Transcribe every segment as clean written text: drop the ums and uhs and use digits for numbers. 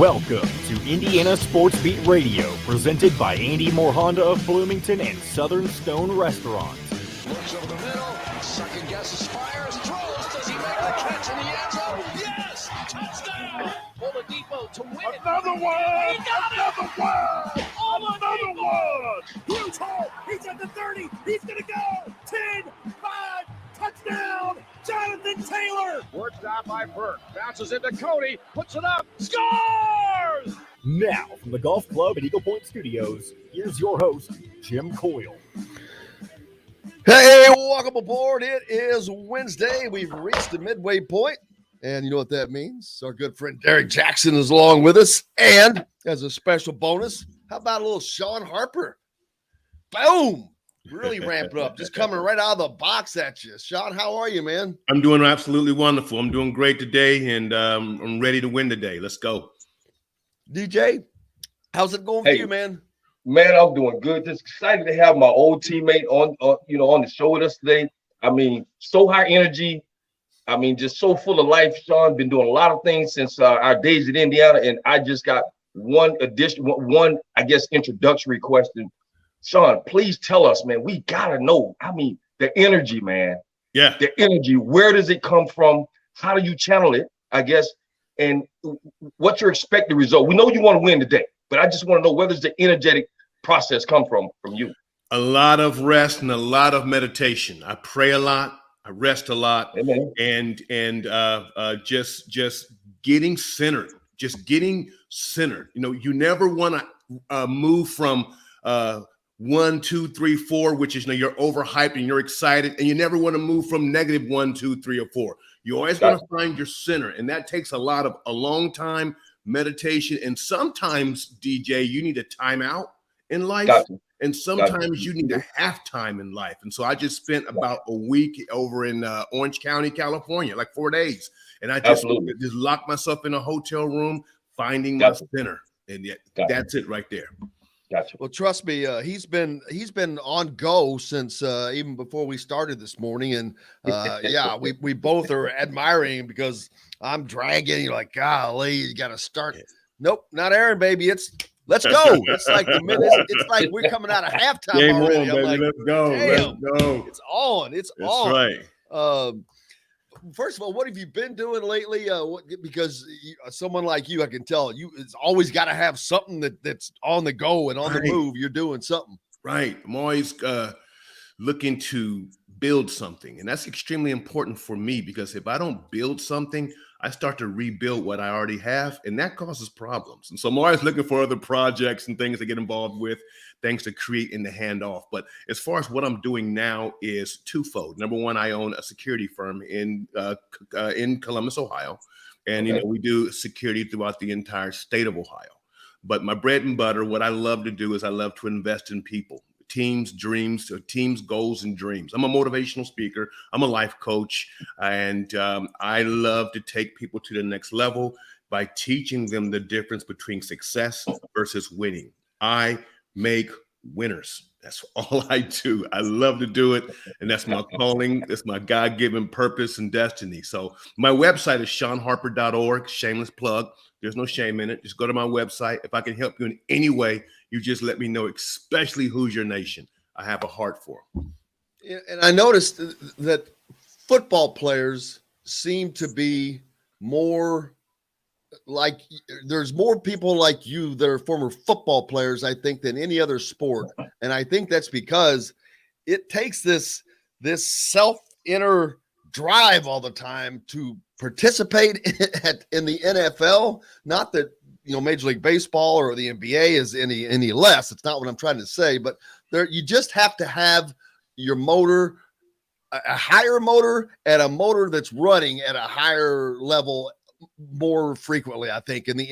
Welcome to Indiana Sports Beat Radio, presented by Andy Moore Honda of Bloomington and Southern Stone Restaurant. Looks over the middle, second guesses, fires, throws. Does he make the catch in the end zone? Yes! Touchdown! Oladipo to win it. Another one! He got Another one! Another one! Huge hole! He's at the 30! He's gonna go! 10, 5, touchdown! Jonathan Taylor! Worked out by Burke. Bounces into Cody. Puts it up. Scores! Now, from the Golf Club at Eagle Point Studios, here's your host, Jim Coyle. Hey, welcome aboard. It is Wednesday. We've reached the midway point, and you know what that means. Our good friend Derrick Jackson is along with us, and as a special bonus, how about a little Shawn Harper? Boom! Really ramped up, just coming right out of the box at you. Shawn, how are you, man? I'm doing absolutely wonderful. I'm doing great today, and I'm ready to win today. Let's go. DJ, how's it going for you, man? Man, I'm doing good. Just excited to have my old teammate on the show with us today. I mean, so high energy. I mean, just so full of life. Shawn been doing a lot of things since our days in Indiana, and I just got one introductory question. Shawn, please tell us, man. We gotta know. I mean, the energy, man. Yeah. The energy. Where does it come from? How do you channel it? I guess, and what's your expected result? We know you want to win today, but I just want to know where does the energetic process come from you? A lot of rest and a lot of meditation. I pray a lot. I rest a lot. Amen. And just getting centered. Just getting centered. You know, you never want to move from 1, 2, 3, 4, which is, you know, you're overhyped and you're excited, and you never want to move from negative 1, 2, 3, or 4. You always want to find your center, and that takes a long time meditation. And sometimes, DJ, you need a timeout in life, and sometimes you need a halftime in life. And so I just spent about a week over in Orange County, California, like 4 days, and I just locked myself in a hotel room, finding my center, and that's it right there. Gotcha. Well, trust me, he's been on go since even before we started this morning, and we both are admiring him because I'm dragging. You're like, golly, you got to start. Nope, not Aaron, baby. Let's go. It's like it's like we're coming out of halftime Game already. on, baby. Like, let's go. damn, Let's go. It's on. It's That's on. right. First of all, what have you been doing lately? Because someone like you, I can tell it's always got to have something that's on the go and on the move. You're doing something. Right. I'm always looking to build something. And that's extremely important for me, because if I don't build something, I start to rebuild what I already have, and that causes problems. And so I'm always looking for other projects and things to get involved with, things to create in the handoff. But as far as what I'm doing now is twofold. Number one, I own a security firm in Columbus, Ohio. And, you know, we do security throughout the entire state of Ohio. But my bread and butter, what I love to do is I love to invest in people. Teams, dreams, teams, goals, and dreams. I'm a motivational speaker. I'm a life coach, and I love to take people to the next level by teaching them the difference between success versus winning. I make winners. That's all I do. I love to do it, and that's my calling. That's my God-given purpose and destiny. So my website is ShawnHarper.org. Shameless plug. There's no shame in it. Just go to my website. If I can help you in any way, you just let me know, especially Hoosier Nation. I have a heart for them. And I noticed that football players seem to be more like, there's more people like you that are former football players, I think, than any other sport. And I think that's because it takes this inner drive all the time to participate in the NFL. Not that, you know, Major League Baseball or the NBA is any less. It's not what I'm trying to say, but you just have to have your motor, a higher motor, and a motor that's running at a higher level more frequently, I think, in the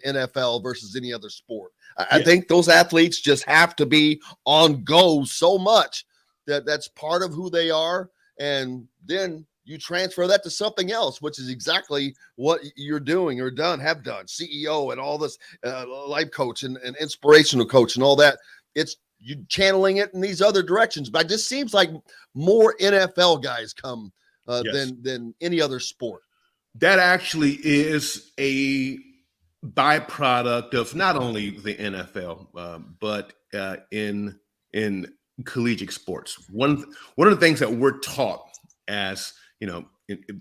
NFL versus any other sport. I think those athletes just have to be on go so much that's part of who they are. And then you transfer that to something else, which is exactly what you're doing or have done. CEO and all this life coach and inspirational coach and all that. It's you channeling it in these other directions. But it just seems like more NFL guys come than any other sport. That actually is byproduct of not only the NFL, but in collegiate sports. One of the things that we're taught as,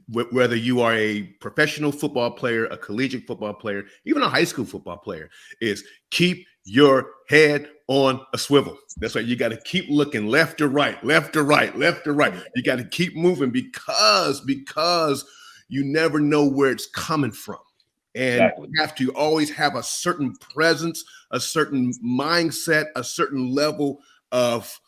whether you are a professional football player, a collegiate football player, even a high school football player, is keep your head on a swivel. That's right. You got to keep looking left to right, left to right, left to right. You got to keep moving because you never know where it's coming from. And Exactly. you have to always have a certain presence, a certain mindset, a certain level of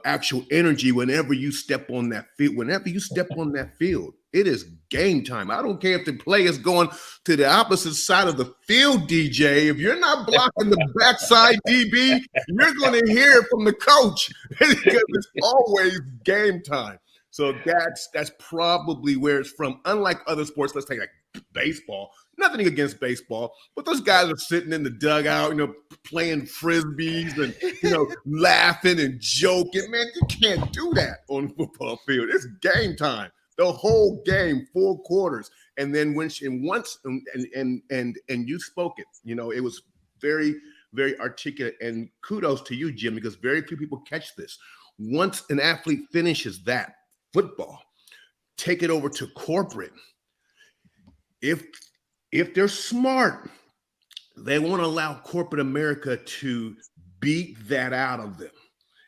actual energy whenever you step on that field. Whenever you step on that field, it is game time. I don't care if the play is going to the opposite side of the field, DJ. If you're not blocking the backside DB, you're going to hear it from the coach because it's always game time. So that's probably where it's from. Unlike other sports, let's take like baseball. Nothing against baseball, but those guys are sitting in the dugout, playing frisbees and laughing and joking. Man, you can't do that on the football field. It's game time. The whole game, 4 quarters, and then you spoke it. It was very, very articulate. And kudos to you, Jim, because very few people catch this. Once an athlete finishes that football, take it over to corporate. If they're smart, they won't allow corporate America to beat that out of them.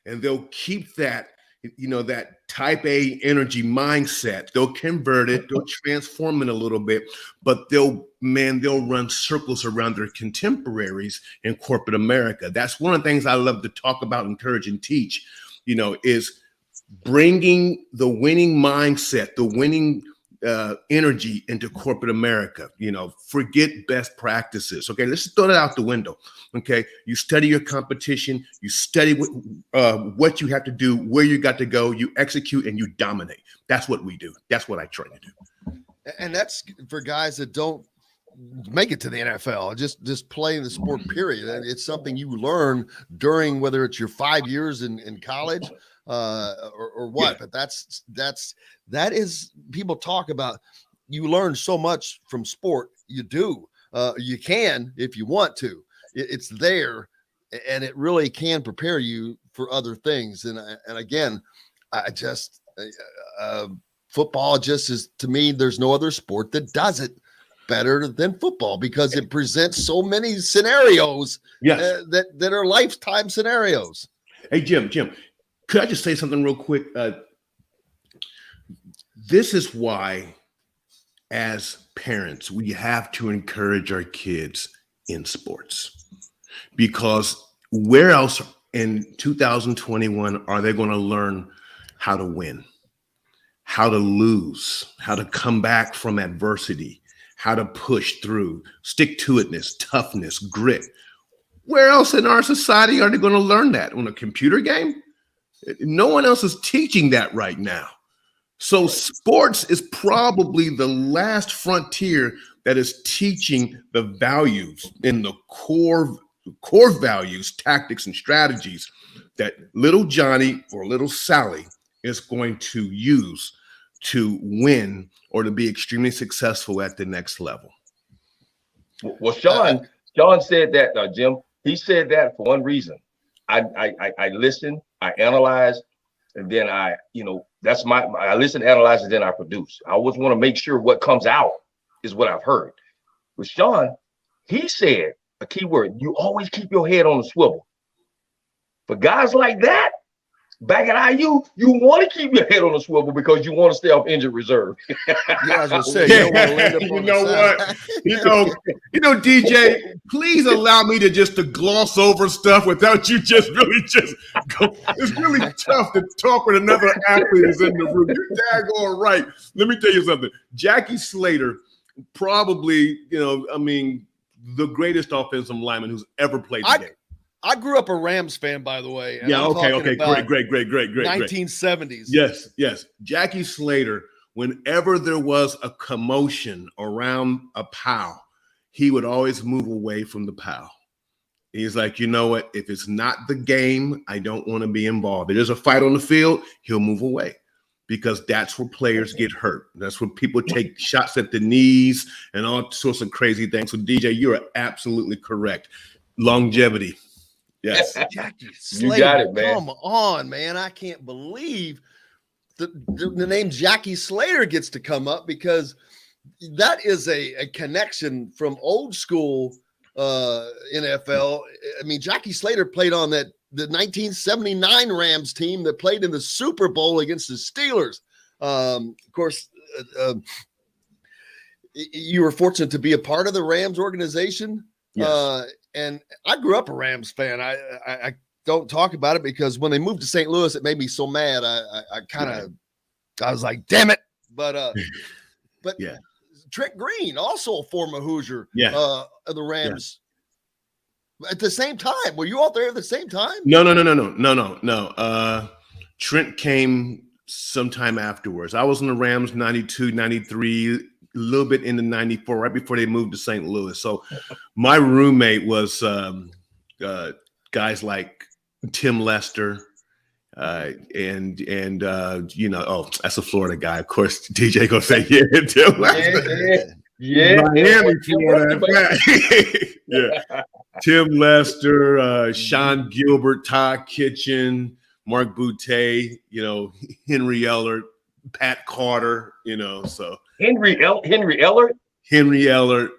And they'll keep that, that type A energy mindset. They'll convert it, they'll transform it a little bit, but they'll run circles around their contemporaries in corporate America. That's one of the things I love to talk about, encourage, and teach, is bringing the winning mindset, the winning energy into corporate America. Forget best practices. Okay, let's throw that out the window. Okay, you study your competition, you study what you have to do, where you got to go, you execute, and you dominate. That's what we do. That's what I try to do. And that's for guys that don't make it to the NFL, just playing the sport, period. And it's something you learn during, whether it's your 5 years in college or what. Yeah. But that is, people talk about, you learn so much from sport. You do. You can, if you want to. It's there, and it really can prepare you for other things. And again, football just is, to me, there's no other sport that does it better than football, because it presents so many scenarios that are lifetime scenarios. Hey, Jim, could I just say something real quick? This is why, as parents, we have to encourage our kids in sports, because where else in 2021 are they going to learn how to win, how to lose, how to come back from adversity, how to push through, stick-to-itness, toughness, grit? Where else in our society are they going to learn that? On a computer game? No one else is teaching that right now. So sports is probably the last frontier that is teaching the values in the core values, tactics, and strategies that little Johnny or little Sally is going to use to win or to be extremely successful at the next level. Well, Shawn said that, Jim. He said that for one reason. I listen, I analyze, and then I listen, analyze, and then I produce. I always want to make sure what comes out is what I've heard. With Shawn, he said a key word: you always keep your head on the swivel. For guys like that, back at IU, you want to keep your head on the swivel because you want to stay off injured reserve. Yeah, I was gonna say, you don't want to land up on what? DJ, please allow me to gloss over stuff without you just go. It's really tough to talk with another athlete who's in the room. You're daggone right. Let me tell you something. Jackie Slater, probably, the greatest offensive lineman who's ever played the game. I grew up a Rams fan, by the way. Yeah, okay, great. 1970s. Yes. Jackie Slater, whenever there was a commotion around a POW, he would always move away from the POW. He's like, you know what? If it's not the game, I don't want to be involved. If there's a fight on the field, he'll move away because that's where players get hurt. That's where people take shots at the knees and all sorts of crazy things. So, DJ, you are absolutely correct. Longevity. Yes. Jackie You Slater, got it, man. come on, man. I can't believe the name Jackie Slater gets to come up, because that is a connection from old school NFL. I mean, Jackie Slater played on the 1979 Rams team that played in the Super Bowl against the Steelers. Of course, you were fortunate to be a part of the Rams organization. Yes. And I grew up a Rams fan. I don't talk about it because when they moved to St. Louis, it made me so mad. I was like, damn it. But yeah. Trent Green, also a former Hoosier, Yeah. of the Rams. Yeah. At the same time, were you all there at the same time? No. Trent came sometime afterwards. I was in the Rams 92, 93, a little bit into 94, right before they moved to St. Louis. So my roommate was guys like Tim Lester, and that's a Florida guy. Of course, DJ gonna say, yeah, Tim Lester. Yeah. Miami, Florida. Yeah. Tim Lester, Shawn Gilbert, Todd Kitchen, Mark Boutte, Henry Ellert, Pat Carter, so Henry Ellert.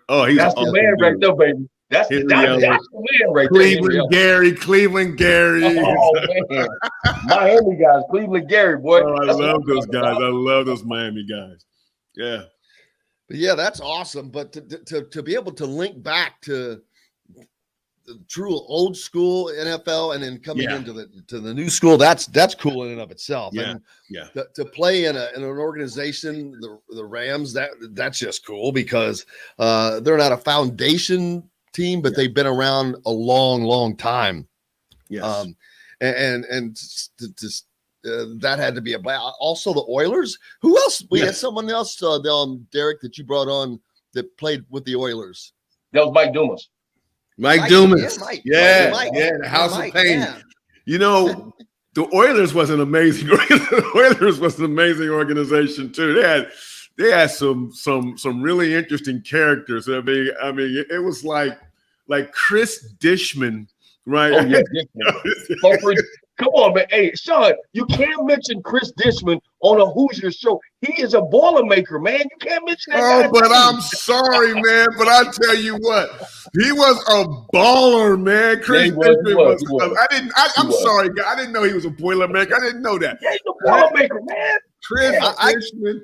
Oh, he's that's the man right there, baby. That's the man right there. Cleveland Gary. Oh, man. Miami guys, Cleveland Gary, boy. Oh, I love those guys. I love those Miami guys. Yeah. But yeah, that's awesome. But to be able to link back to the true old school NFL and then coming into the new school, that's cool in and of itself. Yeah. And to play in an organization, the Rams, that's just cool because they're not a foundation team, but they've been around a long, long time. Yes. That had to be a blast. Also the Oilers. Who else? We had someone else, Derrick, that you brought on that played with the Oilers. That was Mike Dumas. Mike Dumas. The House of Pain. The Oilers was an amazing. The Oilers was an amazing organization too. They had some really interesting characters. I mean, it was like Chris Dishman, right? Oh, yeah. Come on, man. Hey, Shawn, you can't mention Chris Dishman on a Hoosier show. He is a Boilermaker, man. You can't mention that guy. Oh, but I'm sorry, man. But I tell you what, he was a baller, man. Chris Dishman was. I'm sorry, guy. I didn't know he was a Boilermaker. I didn't know that. Yeah, he's a Boilermaker, man. Chris Dishman.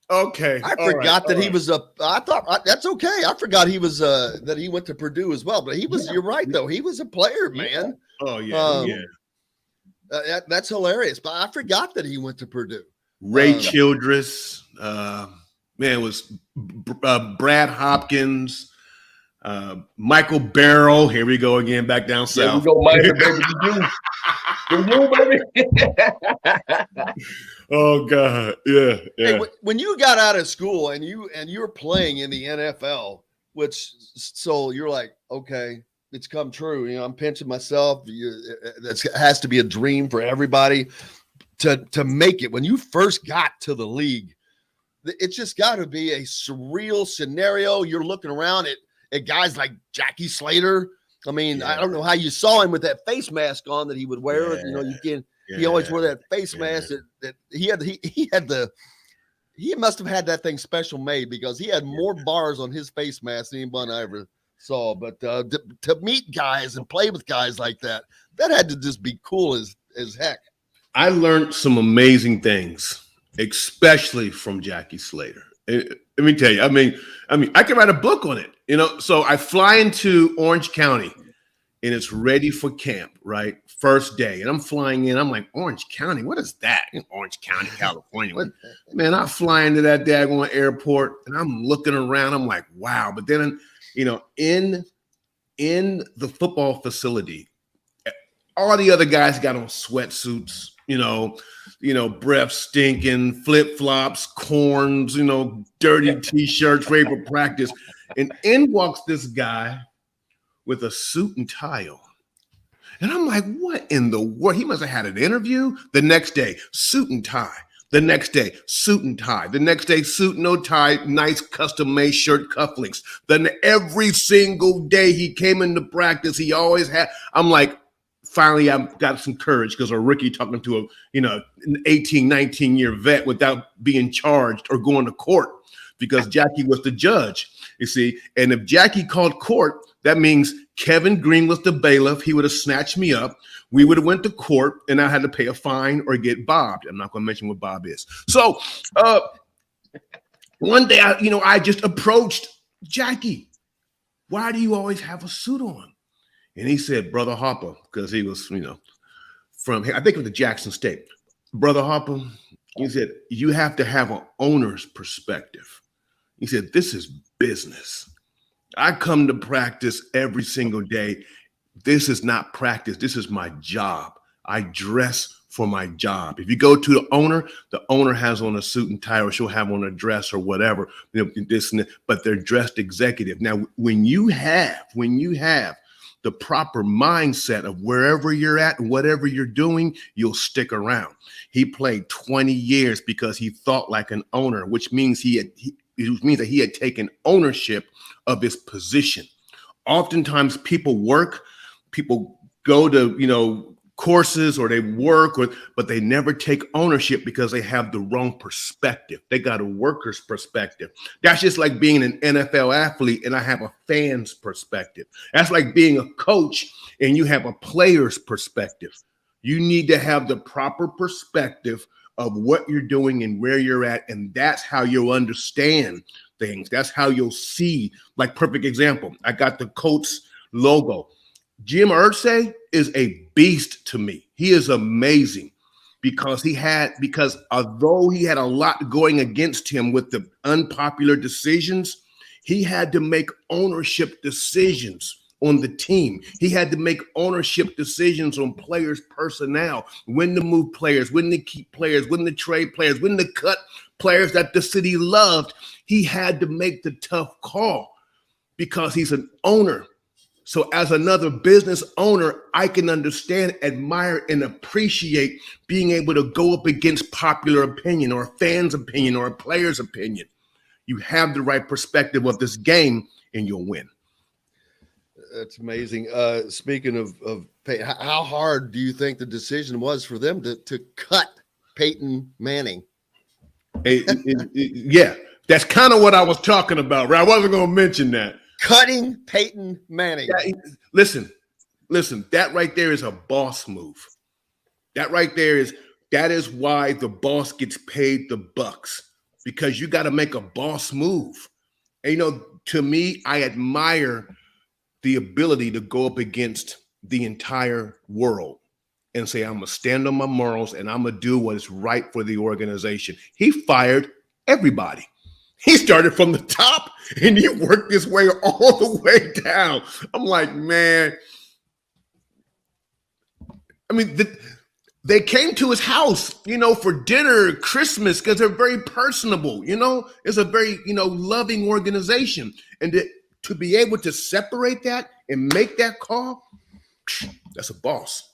Okay. I forgot that he was I thought that's okay. I forgot he was that he went to Purdue as well. But he was. You're right though. He was a player, man. Oh yeah. That's hilarious. But I forgot that he went to Purdue. Ray Childress, it was Brad Hopkins, Michael Barrow. Here we go again, back down south. Here we go, Michael, baby. baby. Oh God, yeah. Hey, when you got out of school and you're playing in the NFL, so you're like, okay, it's come true. I'm pinching myself. That has to be a dream for everybody to make it. When you first got to the league, it's just got to be a surreal scenario. You're looking around at guys like Jackie Slater. I mean, I don't know how you saw him with that face mask on that he would wear. He always wore that face mask that he must have had that thing special made because he had more bars on his face mask than anybody I ever saw. But to meet guys and play with guys like that had to just be cool as heck. I learned some amazing things, especially from Jackie Slater. Let me tell you, I mean, I could write a book on it, So I fly into Orange County and it's ready for camp, right? First day. And I'm flying in. I'm like, Orange County? What is that? Orange County, California. Man, I fly into that daggone airport and I'm looking around. I'm like, wow. But then, in the football facility, all the other guys got on sweatsuits, breath stinking, flip-flops, corns, dirty T-shirts, ready for practice. And in walks this guy with a suit and tie on. And I'm like, what in the world? He must have had an interview the next day, suit and tie. The next day, suit and tie. The next day, suit, no tie, nice custom-made shirt cufflinks. Then every single day he came into practice, he always had, I'm like, finally I got some courage because a rookie talking to an 18, 19-year vet without being charged or going to court because Jackie was the judge, you see. And if Jackie called court, that means Kevin Green was the bailiff. He would have snatched me up. We would have went to court, and I had to pay a fine or get bobbed. I'm not going to mention what Bob is. So one day, I just approached Jackie. Why do you always have a suit on? And he said, Brother Harper, because he was, from here, I think it was the Jackson State. Brother Harper, he said, you have to have an owner's perspective. He said, this is business. I come to practice every single day. This is not practice. This is my job. I dress for my job. If you go to the owner has on a suit and tie, or she'll have on a dress or whatever, this and that, but they're dressed executive. Now, when you have the proper mindset of wherever you're at and whatever you're doing, you'll stick around. He played 20 years because he thought like an owner, which means that he had taken ownership of his position. Oftentimes people go to, courses, or they work, but they never take ownership because they have the wrong perspective. They got a worker's perspective. That's just like being an NFL athlete and I have a fan's perspective. That's like being a coach and you have a player's perspective. You need to have the proper perspective of what you're doing and where you're at, and that's how you'll understand things. That's how you'll see. Like, perfect example, I got the Colts logo. Jim Irsay is a beast to me. He is amazing because although he had a lot going against him with the unpopular decisions, he had to make ownership decisions on the team. He had to make ownership decisions on players' personnel, when to move players, when to keep players, when to trade players, when to cut players that the city loved. He had to make the tough call because he's an owner. So as another business owner, I can understand, admire, and appreciate being able to go up against popular opinion or a fan's opinion or a player's opinion. You have the right perspective of this game and you'll win. That's amazing. Speaking of how hard do you think the decision was for them to cut Peyton Manning? Yeah, that's kind of what I was talking about, right? I wasn't going to mention that. Cutting Peyton Manning. Yeah, listen, that right there is a boss move. That is why the boss gets paid the bucks, because you got to make a boss move. And, to me, I admire the ability to go up against the entire world and say, I'm going to stand on my morals and I'm going to do what is right for the organization. He fired everybody. He started from the top and he worked his way all the way down. I'm like, man. I mean, they came to his house, for dinner, Christmas, because they're very personable, It's a very, loving organization. And to be able to separate that and make that call, that's a boss.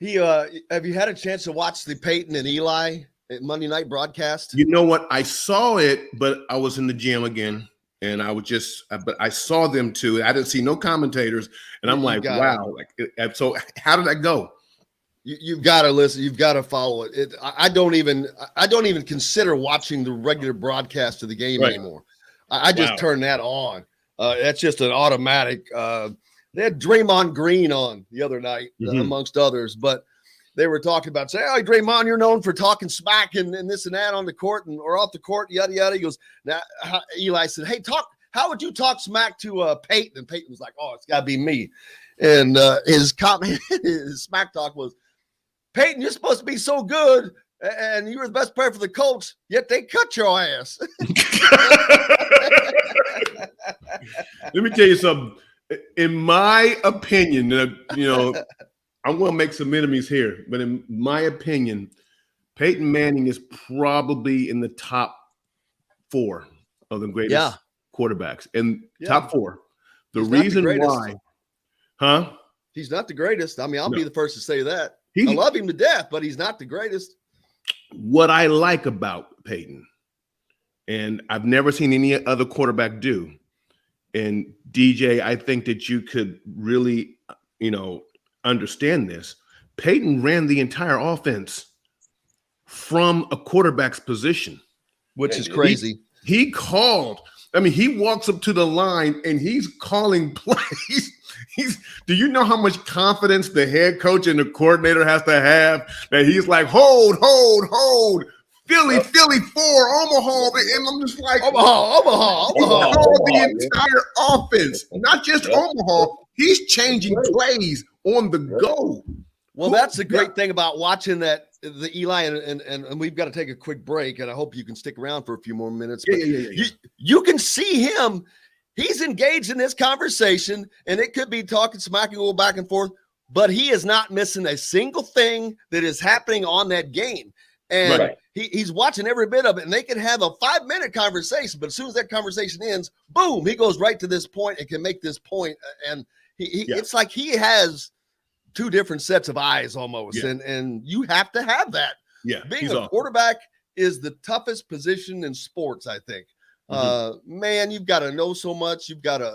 Have you had a chance to watch the Peyton and Eli Monday night broadcast? You know what? I saw it, but I was in the gym again, and but I saw them too. I didn't see no commentators, and I'm like, wow. So how did that go? You've got to listen. You've got to follow it. I don't even consider watching the regular broadcast of the game anymore. I just turn that on. That's just an automatic. They had Draymond Green on the other night, amongst others, but they were talking about, hey, Draymond, you're known for talking smack and this and that on the court or off the court, yada, yada. He goes, now, Eli said, hey, how would you talk smack to Peyton? And Peyton was like, oh, it's got to be me. And his comment, his smack talk was, Peyton, you're supposed to be so good, and you were the best player for the Colts, yet they cut your ass. Let me tell you something. In my opinion, I'm going to make some enemies here, but in my opinion, Peyton Manning is probably in the top 4 of the greatest quarterbacks. And top 4. The reason why, He's not the greatest. I mean, I'll be the first to say that. I love him to death, but he's not the greatest. what I like about Peyton, and I've never seen any other quarterback do, and DJ, I think that you could really, understand this. Peyton ran the entire offense from a quarterback's position, which is crazy. He walks up to the line and he's calling plays. Do you know how much confidence the head coach and the coordinator has to have that he's like, hold. Philly 4, Omaha. And I'm just like, Omaha. The entire offense, not just Omaha. He's changing plays on the go. Well, that's the great thing about watching the Eli, and we've got to take a quick break, and I hope you can stick around for a few more minutes. Yeah. You can see him. He's engaged in this conversation, and it could be talking smack and go back and forth, but he is not missing a single thing that is happening on that game. And he's watching every bit of it, and they can have a 5-minute conversation, but as soon as that conversation ends, boom, he goes right to this point and can make this point. And it's like he has two different sets of eyes almost. And you have to have that. Yeah. Being a quarterback is the toughest position in sports, I think. Man, you've got to know so much. You've got to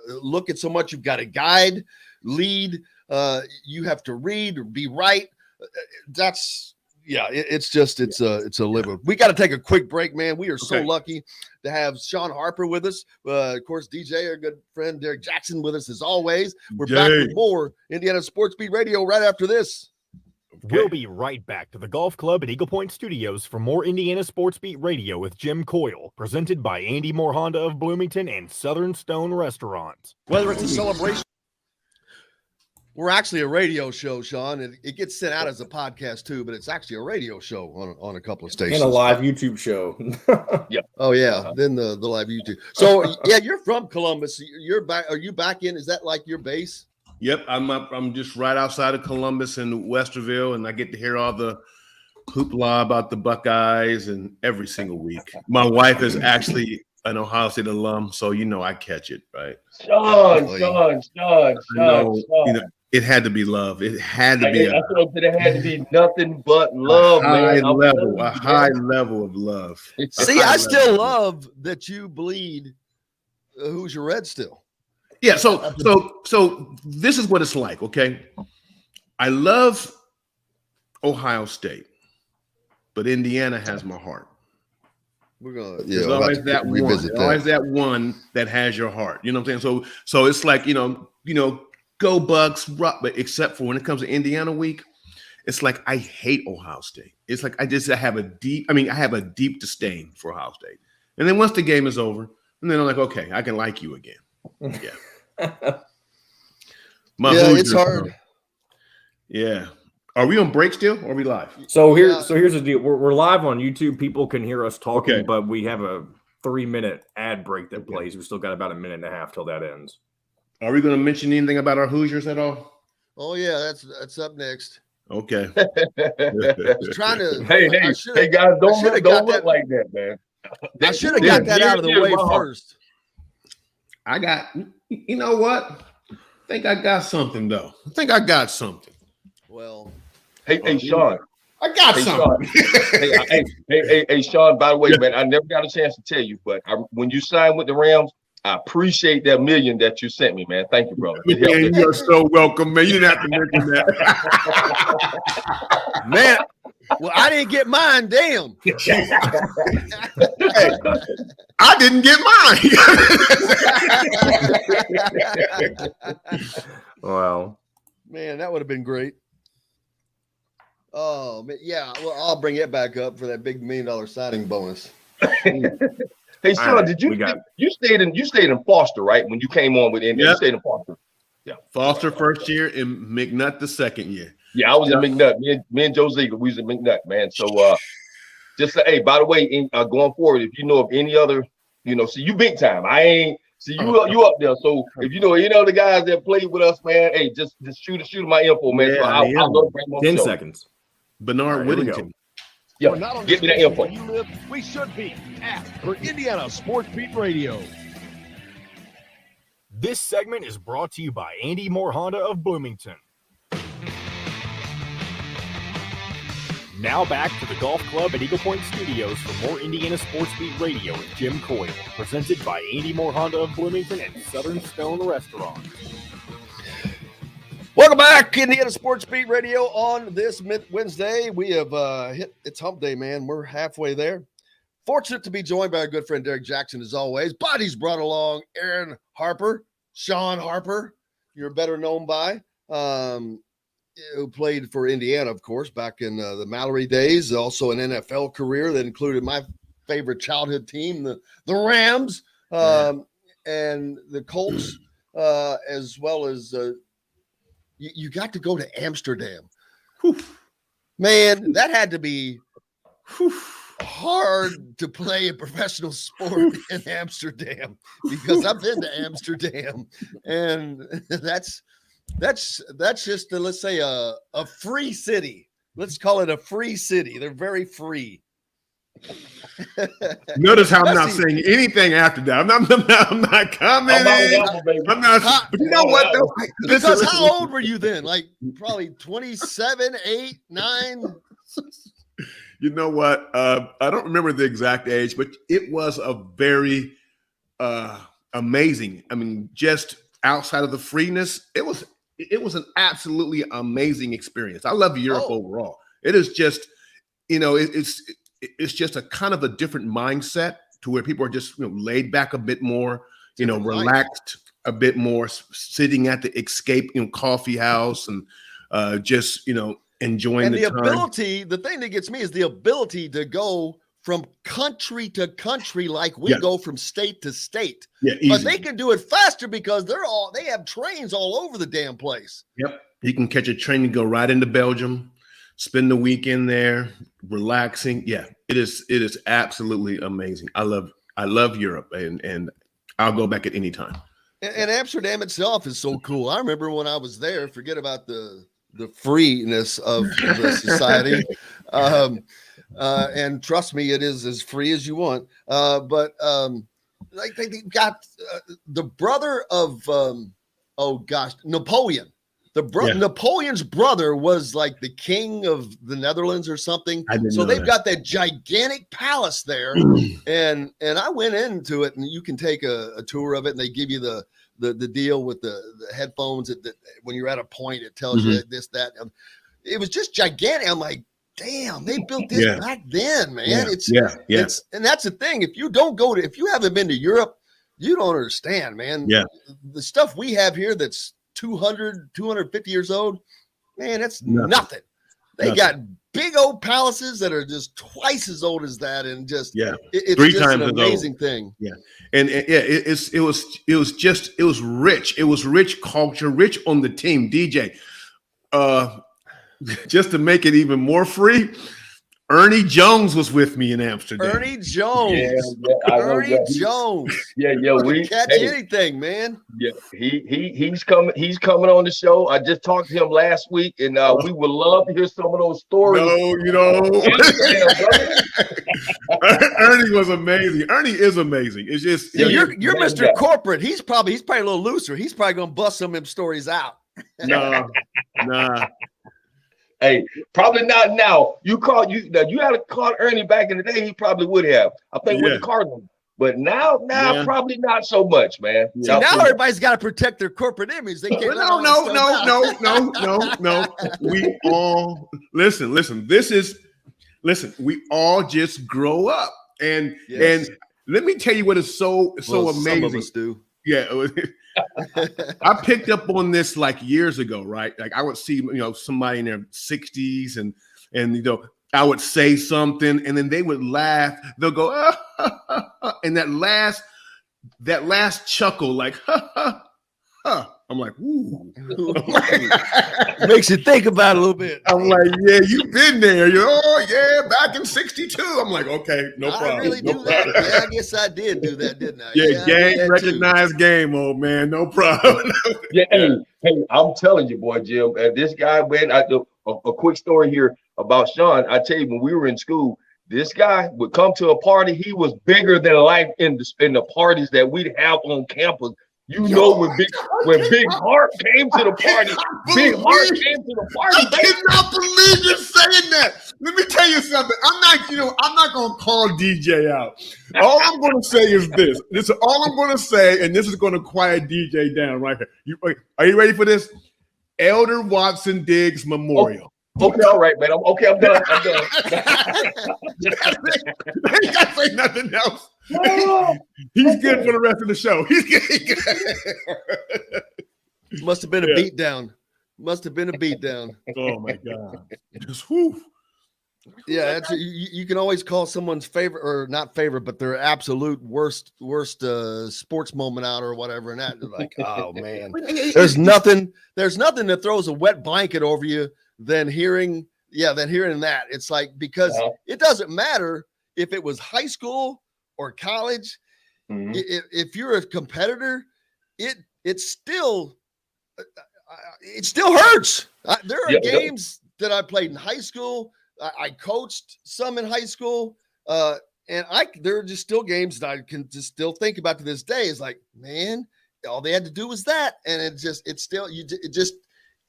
look at so much. You've got to guide, lead. You have to read or be right. It's a living. We got to take a quick break, man. We are so lucky to have Shawn Harper with us. Of course, DJ, our good friend Derrick Jackson, with us as always. We're back with more Indiana Sports Beat Radio right after this. We'll be right back to the Golf Club at Eagle Point Studios for more Indiana Sports Beat Radio with Jim Coyle, presented by Andy Moore Honda of Bloomington and Southern Stone Restaurant. Whether it's a celebration, we're actually a radio show, Shawn, and it gets sent out as a podcast too, but it's actually a radio show on a couple of stations. And a live YouTube show. Yeah. Oh yeah. Then the live YouTube. So yeah, you're from Columbus. You're back. Are you back in? Is that like your base? Yep, I'm just right outside of Columbus in Westerville, and I get to hear all the hoopla about the Buckeyes and every single week. My wife is actually an Ohio State alum, so I catch it, right? Shawn. It had to be love. It had to be. It had to be nothing but love, a high level of love. See, I still love that you bleed Hoosier Red still. Yeah, so this is what it's like, okay? I love Ohio State, but Indiana has my heart. We're gonna There's always that one. There's always that one that has your heart. You know what I'm saying? So it's like, go Bucks, but except for when it comes to Indiana week, it's like I hate Ohio State. It's like I have a deep disdain for Ohio State. And then once the game is over, and then I'm like, okay, I can like you again. Yeah. It's hard. Yeah. Are we on break still or are we live? So here's the deal. We're live on YouTube. People can hear us talking, but we have a 3-minute ad break that plays. We still got about a minute and a half till that ends. Are we going to mention anything about our Hoosiers at all? Oh yeah, that's up next. Okay. Trying to hey guys, don't look like that, man. I should have got that out of the way first. I got, you know what? I think I got something though. Well, hey, Shawn. I got something. Hey, Shawn, by the way, man, I never got a chance to tell you, but when you signed with the Rams, I appreciate that $1 million that you sent me, man. Thank you, brother. Man, you're so welcome, man. You didn't have to mention that. Man, well, I didn't get mine, damn. Hey, I didn't get mine. Wow. Man, that would have been great. Oh, man, yeah. Well, I'll bring it back up for that big $1 million signing bonus. Hey, Shawn, right, did you stayed in Foster, right? When you came on with India, you stayed in Foster. Yeah, Foster first year and McNutt the second year. Yeah, I was in McNutt. Me and Joe Ziegler, we was in McNutt, man. So just say, hey, by the way, going forward, if you know of any other, see you big time. I ain't see you up there. So if you know any other guys that played with us, man, hey, just shoot my info, man. Yeah, so I'll go bring them on 10 the show. seconds. Bernard Whittington. Yeah, We're not on get the me that station info. where you live. We should be for Indiana Sports Beat Radio. This segment is brought to you by Andy Moore Honda of Bloomington. Now back to the golf club at Eagle Point Studios for more Indiana Sports Beat Radio with Jim Coyle, presented by Andy Moore Honda of Bloomington and Southern Stone Restaurant. Welcome back, Indiana Sports Beat Radio on this Wednesday. We have it's hump day, man. We're halfway there. Fortunate to be joined by our good friend Derrick Jackson as always. But he's brought along Aaron Harper, Shawn Harper, you're better known by, who played for Indiana, of course, back in the Mallory days. Also an NFL career that included my favorite childhood team, the Rams, and the Colts, as well as you got to go to Amsterdam. Whew. Man, that had to be hard to play a professional sport in Amsterdam, because I've been to Amsterdam, and that's just let's say a free city. Let's call it a free city. They're very free. Notice how I'm not saying anything after that. I'm not commenting. I'm not. But you know what though? Because how old were you then? Like probably 27, 8, 9. You know what? I don't remember the exact age, but it was a very amazing. I mean, just outside of the freeness, it was an absolutely amazing experience. I love Europe overall. It is just, it's just a kind of a different mindset to where people are just laid back a bit more, relaxed a bit more, sitting at the Escape coffee house and just enjoying the time. The thing that gets me is the ability to go from country to country like we go from state to state. Yeah, easy. But they can do it faster because they have trains all over the damn place. Yep. You can catch a train and go right into Belgium, spend the weekend there, relaxing. Yeah, it is absolutely amazing. I love Europe, and I'll go back at any time. And Amsterdam itself is so cool. I remember when I was there, forget about the freeness of the society. And trust me, it is as free as you want. But like they got the brother of Napoleon. Napoleon's brother was like the king of the Netherlands or something. So they've got that gigantic palace there, and I went into it, and you can take a tour of it, and they give you the deal with the headphones that when you're at a point, it tells you this, that. It was just gigantic. I'm like, damn, they built this back then, man. It's and that's the thing. If you haven't been to Europe, you don't understand, man. Yeah. The stuff we have here that's 200, 250 years old, man, that's nothing. They got big old palaces that are just twice as old as that, and just it's 3 just times an amazing thing. Yeah, and it was rich. It was rich culture, rich on the team. DJ, just to make it even more free, Ernie Jones was with me in Amsterdam. Ernie Jones. Ernie Jones. We catch anything, man. Yeah, he's coming on the show. I just talked to him last week, and we would love to hear some of those stories. Ernie was amazing. Ernie is amazing. It's just you're Mr. Corporate. He's probably a little looser. He's probably gonna bust some of them stories out. Nah. Hey, probably not now. You had to call Ernie back in the day, he probably would have. I think with the Cardinals. But now probably not so much, man. See, now everybody's got to protect their corporate image. They can't. No. We all listen. We all just grow up, and let me tell you what is so amazing. Some of us do. Yeah. I picked up on this like years ago, right? Like I would see, somebody in their 60s and I would say something and then they would laugh. They'll go, and that last chuckle, like, I'm like, ooh. Makes you think about it a little bit. I'm like, yeah, you've been there. Back in 62. I'm like, okay, no problem. I really do that. Yeah, I guess I did do that, didn't I? Yeah, game, recognized game, old man. No problem. Hey, I'm telling you, boy, Jim, this guy, man, a quick story here about Shawn. I tell you, when we were in school, this guy would come to a party. He was bigger than life in the parties that we'd have on campus. When Big Hart came to the party, I cannot believe you're saying that. Let me tell you something. I'm not going to call DJ out. All I'm going to say is this. This is all I'm going to say, and this is going to quiet DJ down right here. Are you ready for this? Elder Watson Diggs Memorial. Okay, all right, man. I'm done. I ain't got to say nothing else. He's good for the rest of the show. He's good. Must have been a beatdown. Oh, my God. Just whoo. Yeah, you can always call someone's favorite, or not favorite, but their absolute worst sports moment out or whatever, and that like, oh man, there's nothing that throws a wet blanket over you than hearing that. It's like, because it doesn't matter if it was high school or college. Mm-hmm. If you're a competitor, it still hurts. There are games that I played in high school. I coached some in high school, and there are just still games that I can just still think about to this day. Is like, man, all they had to do was that, and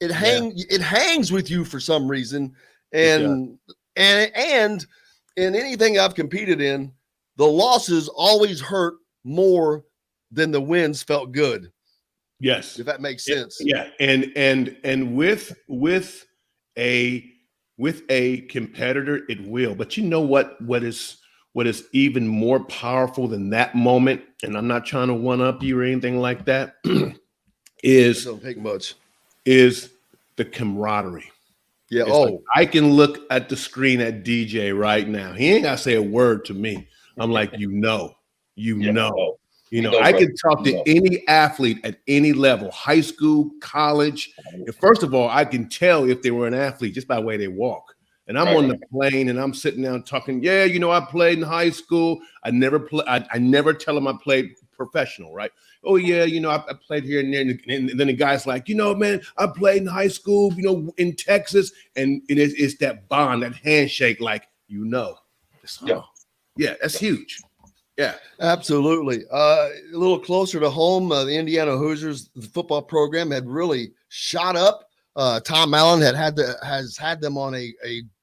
it hangs with you for some reason. And in anything I've competed in, the losses always hurt more than the wins felt good. Yes, if that makes sense. Yeah, and with a competitor, it will. But you know what is even more powerful than that moment, and I'm not trying to one up you or anything like that, is don't take much. Is the camaraderie. Yeah. Like, I can look at the screen at DJ right now. He ain't gotta say a word to me. I'm like, I can talk to any athlete at any level, high school, college. And first of all, I can tell if they were an athlete just by the way they walk. And I'm on the plane and I'm sitting down talking. Yeah, I played in high school. I never tell them I played professional, right? Oh yeah, I played here and there. And then the guy's like, man, I played in high school, in Texas, and it's that bond, that handshake, like, yeah, that's huge. Yeah, absolutely. A little closer to home, the Indiana Hoosiers, the football program, had really shot up. Tom Allen has had them on a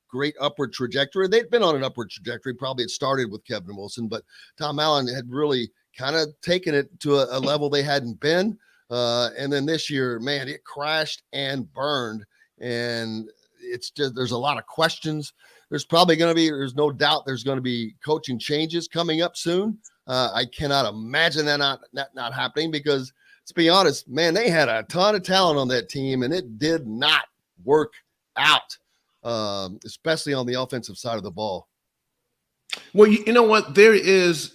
great upward trajectory. They'd been on an upward trajectory. Probably it started with Kevin Wilson, but Tom Allen had really kind of taken it to a level they hadn't been. And then this year, man, it crashed and burned. And it's just, there's a lot of questions. There's no doubt there's going to be coaching changes coming up soon. I cannot imagine that not happening, because let's be honest, man, they had a ton of talent on that team and it did not work out, especially on the offensive side of the ball. Well, you know what? There is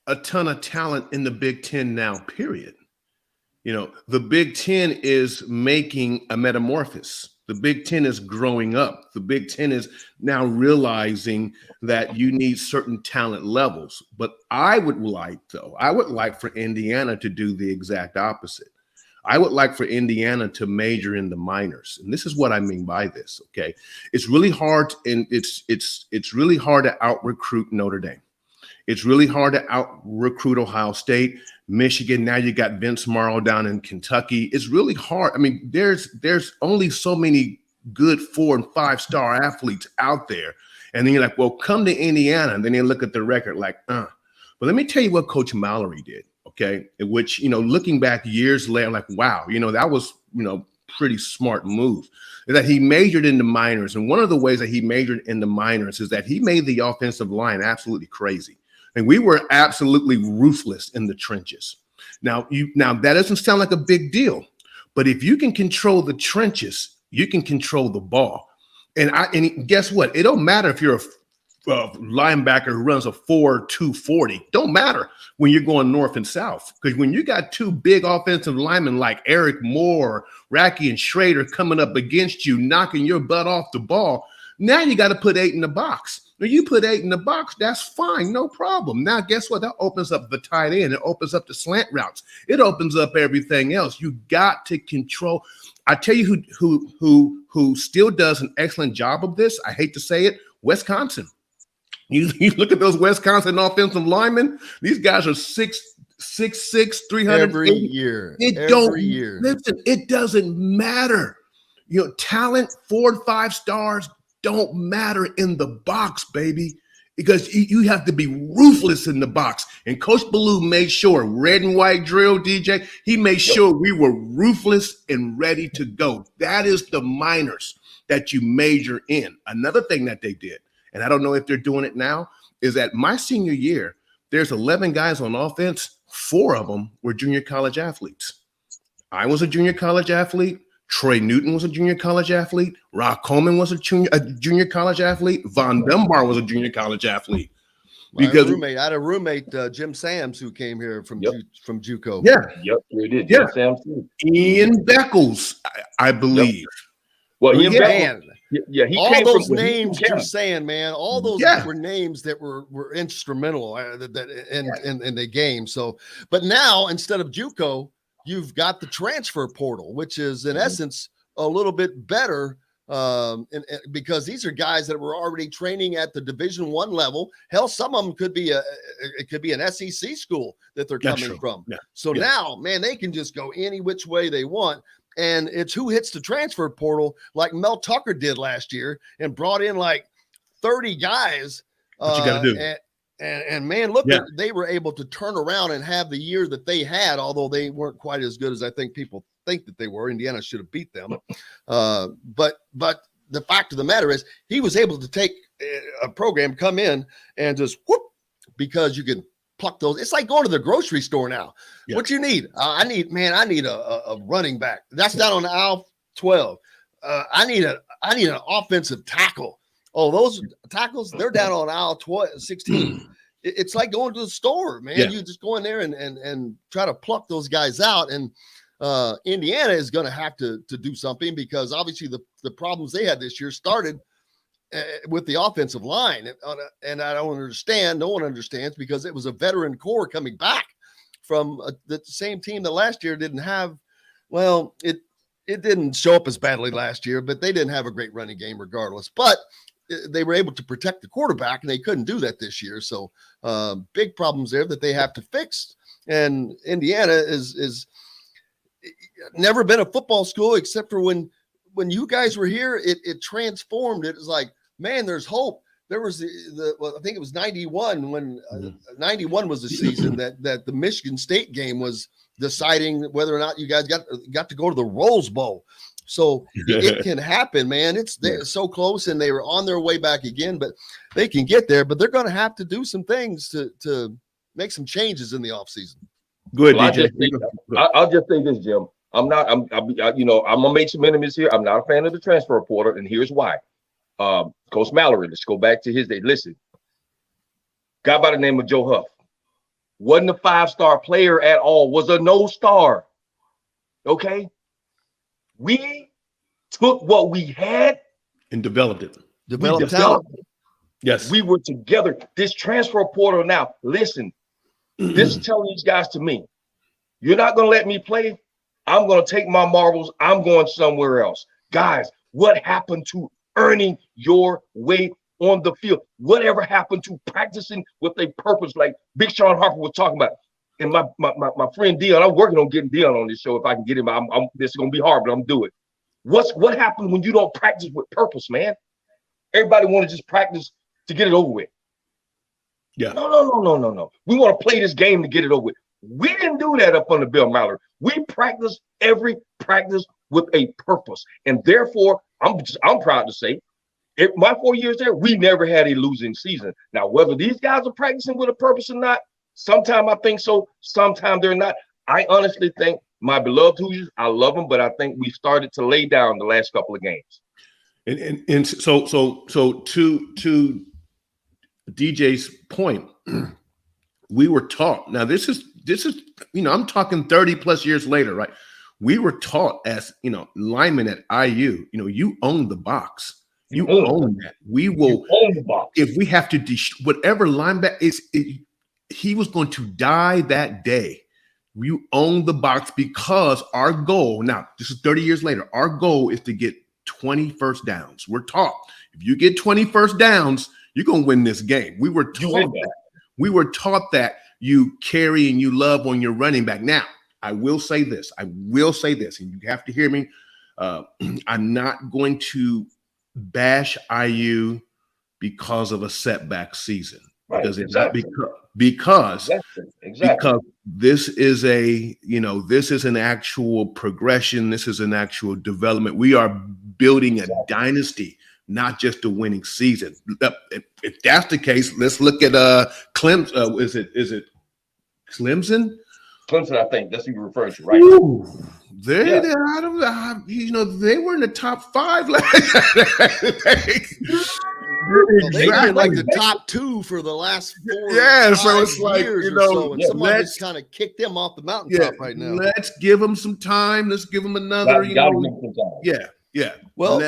a ton of talent in the Big Ten now, period. The Big Ten is making a metamorphosis. The Big Ten is growing up. The Big Ten is now realizing that you need certain talent levels. But I would like for Indiana to do the exact opposite. I would like for Indiana to major in the minors. And this is what I mean by this, okay? It's really hard, and it's really hard to out-recruit Notre Dame. It's really hard to out-recruit Ohio State, Michigan. Now you got Vince Morrow down in Kentucky. It's really hard. I mean, there's only so many good 4- and 5-star athletes out there. And then you're like, well, come to Indiana. And then you look at the record like, But let me tell you what Coach Mallory did, okay? Which, looking back years later, like, wow, that was, pretty smart move. That he majored in the minors. And one of the ways that he majored in the minors is that he made the offensive line absolutely crazy. And we were absolutely ruthless in the trenches. Now that doesn't sound like a big deal, but if you can control the trenches, you can control the ball. And guess what? It don't matter if you're a linebacker who runs a 4.2 40. Don't matter when you're going north and south, because when you got two big offensive linemen like Eric Moore, Racky, and Schrader coming up against you, knocking your butt off the ball, now you got to put 8 in the box. When you put 8 in the box, that's fine, no problem. Now, guess what? That opens up the tight end. It opens up the slant routes. It opens up everything else. You got to control. I tell you who still does an excellent job of this. I hate to say it, Wisconsin. You look at those Wisconsin offensive linemen. These guys are 6'6", 300 every year. Every year. Listen, it doesn't matter. Talent, 4 and 5 stars don't matter in the box, baby, because you have to be ruthless in the box. And Coach Ballou made sure, red and white drill, DJ, he made sure we were ruthless and ready to go. That is the minors that you major in. Another thing that they did, and I don't know if they're doing it now, is that my senior year, there's 11 guys on offense. 4 of them were junior college athletes. I was a junior college athlete. Troy Newton was a junior college athlete. Rock Coleman was a junior college athlete. Von Dunbar was a junior college athlete. Because I had a roommate, Jim Sams, who came here from from JUCO. Yeah. Yep, we did. Yeah. Sam too. Ian Beckles, I believe. Yep. Well, Ian Man, yeah, he all came those from names you're saying, man, all those were names that were instrumental in the game. So, but now instead of JUCO, you've got the transfer portal, which is in essence a little bit better because these are guys that were already training at the Division I level. Hell, some of them could be an SEC school that they're coming from. Yeah. So now, man, they can just go any which way they want. And it's who hits the transfer portal like Mel Tucker did last year and brought in like 30 guys. What you got to do. And man, look, they were able to turn around and have the year that they had, although they weren't quite as good as I think people think that they were. Indiana should have beat them. But the fact of the matter is he was able to take a program, come in and just whoop, because you can pluck those. It's like going to the grocery store now. Yeah. What you need? I need a running back. That's down on aisle 12. I need an offensive tackle. Oh, those tackles, they're down on aisle 16. It's like going to the store, man. Yeah. You just go in there and try to pluck those guys out. And Indiana is going to have to do something because obviously the problems they had this year started with the offensive line. And I don't understand. No one understands because it was a veteran core coming back from the same team that last year didn't have. Well, it didn't show up as badly last year, but they didn't have a great running game regardless. But they were able to protect the quarterback, and they couldn't do that this year. So big problems there that they have to fix. And Indiana is never been a football school except for when you guys were here, it transformed. It was like, man, there's hope. There was I think it was 91 when 91 was the season that the Michigan State game was deciding whether or not you guys got to go to the Rose Bowl. So it can happen, man. They're so close, and they were on their way back again, but they can get there. But they're going to have to do some things to make some changes in the offseason. Good, well, DJ. I'll just say this, Jim. I'm gonna make some enemies here. I'm not a fan of the transfer reporter, and here's why. Coach Mallory, let's go back to his day. Listen, guy by the name of Joe Huff wasn't a 5-star player at all. Was a no-star. Okay. We took what we had and developed it. Developed talent. Yes. We were together. This transfer portal now, listen, this is telling these guys to me, you're not going to let me play. I'm going to take my marbles. I'm going somewhere else. Guys, what happened to earning your way on the field? Whatever happened to practicing with a purpose like Big Shawn Harper was talking about? And my friend Dion, I'm working on getting Dion on this show. If I can get him, this is gonna be hard, but I'm doing it. What happens when you don't practice with purpose, man? Everybody want to just practice to get it over with. Yeah. No. We want to play this game to get it over with. We didn't do that up under Bill Mallory. We practice every practice with a purpose, and therefore, I'm proud to say, my 4 years there, we never had a losing season. Now, whether these guys are practicing with a purpose or not, sometimes I think so, sometimes they're not. I honestly think my beloved Hoosiers, I love them, but I think we started to lay down the last couple of games. And so to DJ's point, we were taught. Now this is I'm talking 30 plus years later, right? We were taught as linemen at IU. You own the box. You own that. We will own the box. If we have to whatever linebacker is. He was going to die that day. You own the box because our goal, now this is 30 years later, our goal is to get 20 first downs. We're taught if you get 20 first downs, you're going to win this game. We were taught that. We were taught that you carry and you love on your running back. Now, I will say this, and you have to hear me. I'm not going to bash IU because of a setback season. Right, Does it exactly. not? Because Exactly. this is this is an actual progression. This is an actual development. We are building a dynasty, not just a winning season. If that's the case, let's look at Clemson. Is it Clemson? Clemson, I think that's who you're referring to, right? Ooh, I don't know. They were in the top 5 last year. Well, they've been like the top 2 for the last 4 so it's like, years or so, and someone let's just kind of kicked them off the mountaintop right now. Let's give them some time. Let's give them another. Yeah. Well,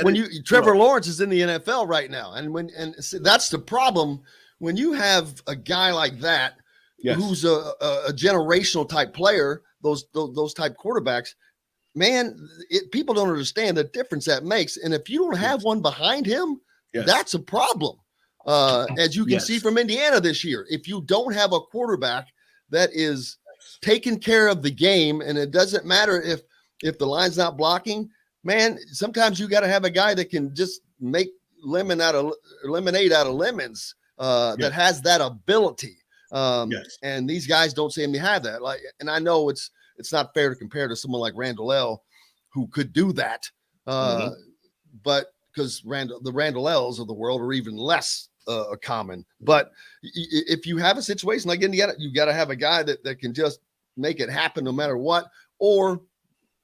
Trevor Lawrence is in the NFL right now, and that's the problem when you have a guy like that who's a generational type player. Those type quarterbacks, man, people don't understand the difference that makes, and if you don't have one behind him. Yes. That's a problem, as you can see from Indiana this year. If you don't have a quarterback that is taking care of the game, and it doesn't matter if the line's not blocking, man, sometimes you got to have a guy that can just make lemonade out of lemons, that has that ability. And these guys don't seem to have that. And I know it's not fair to compare to someone like Randall L, who could do that, but. Because the Randall L's of the world are even less common. But if you have a situation like Indiana, you got to have a guy that can just make it happen no matter what, or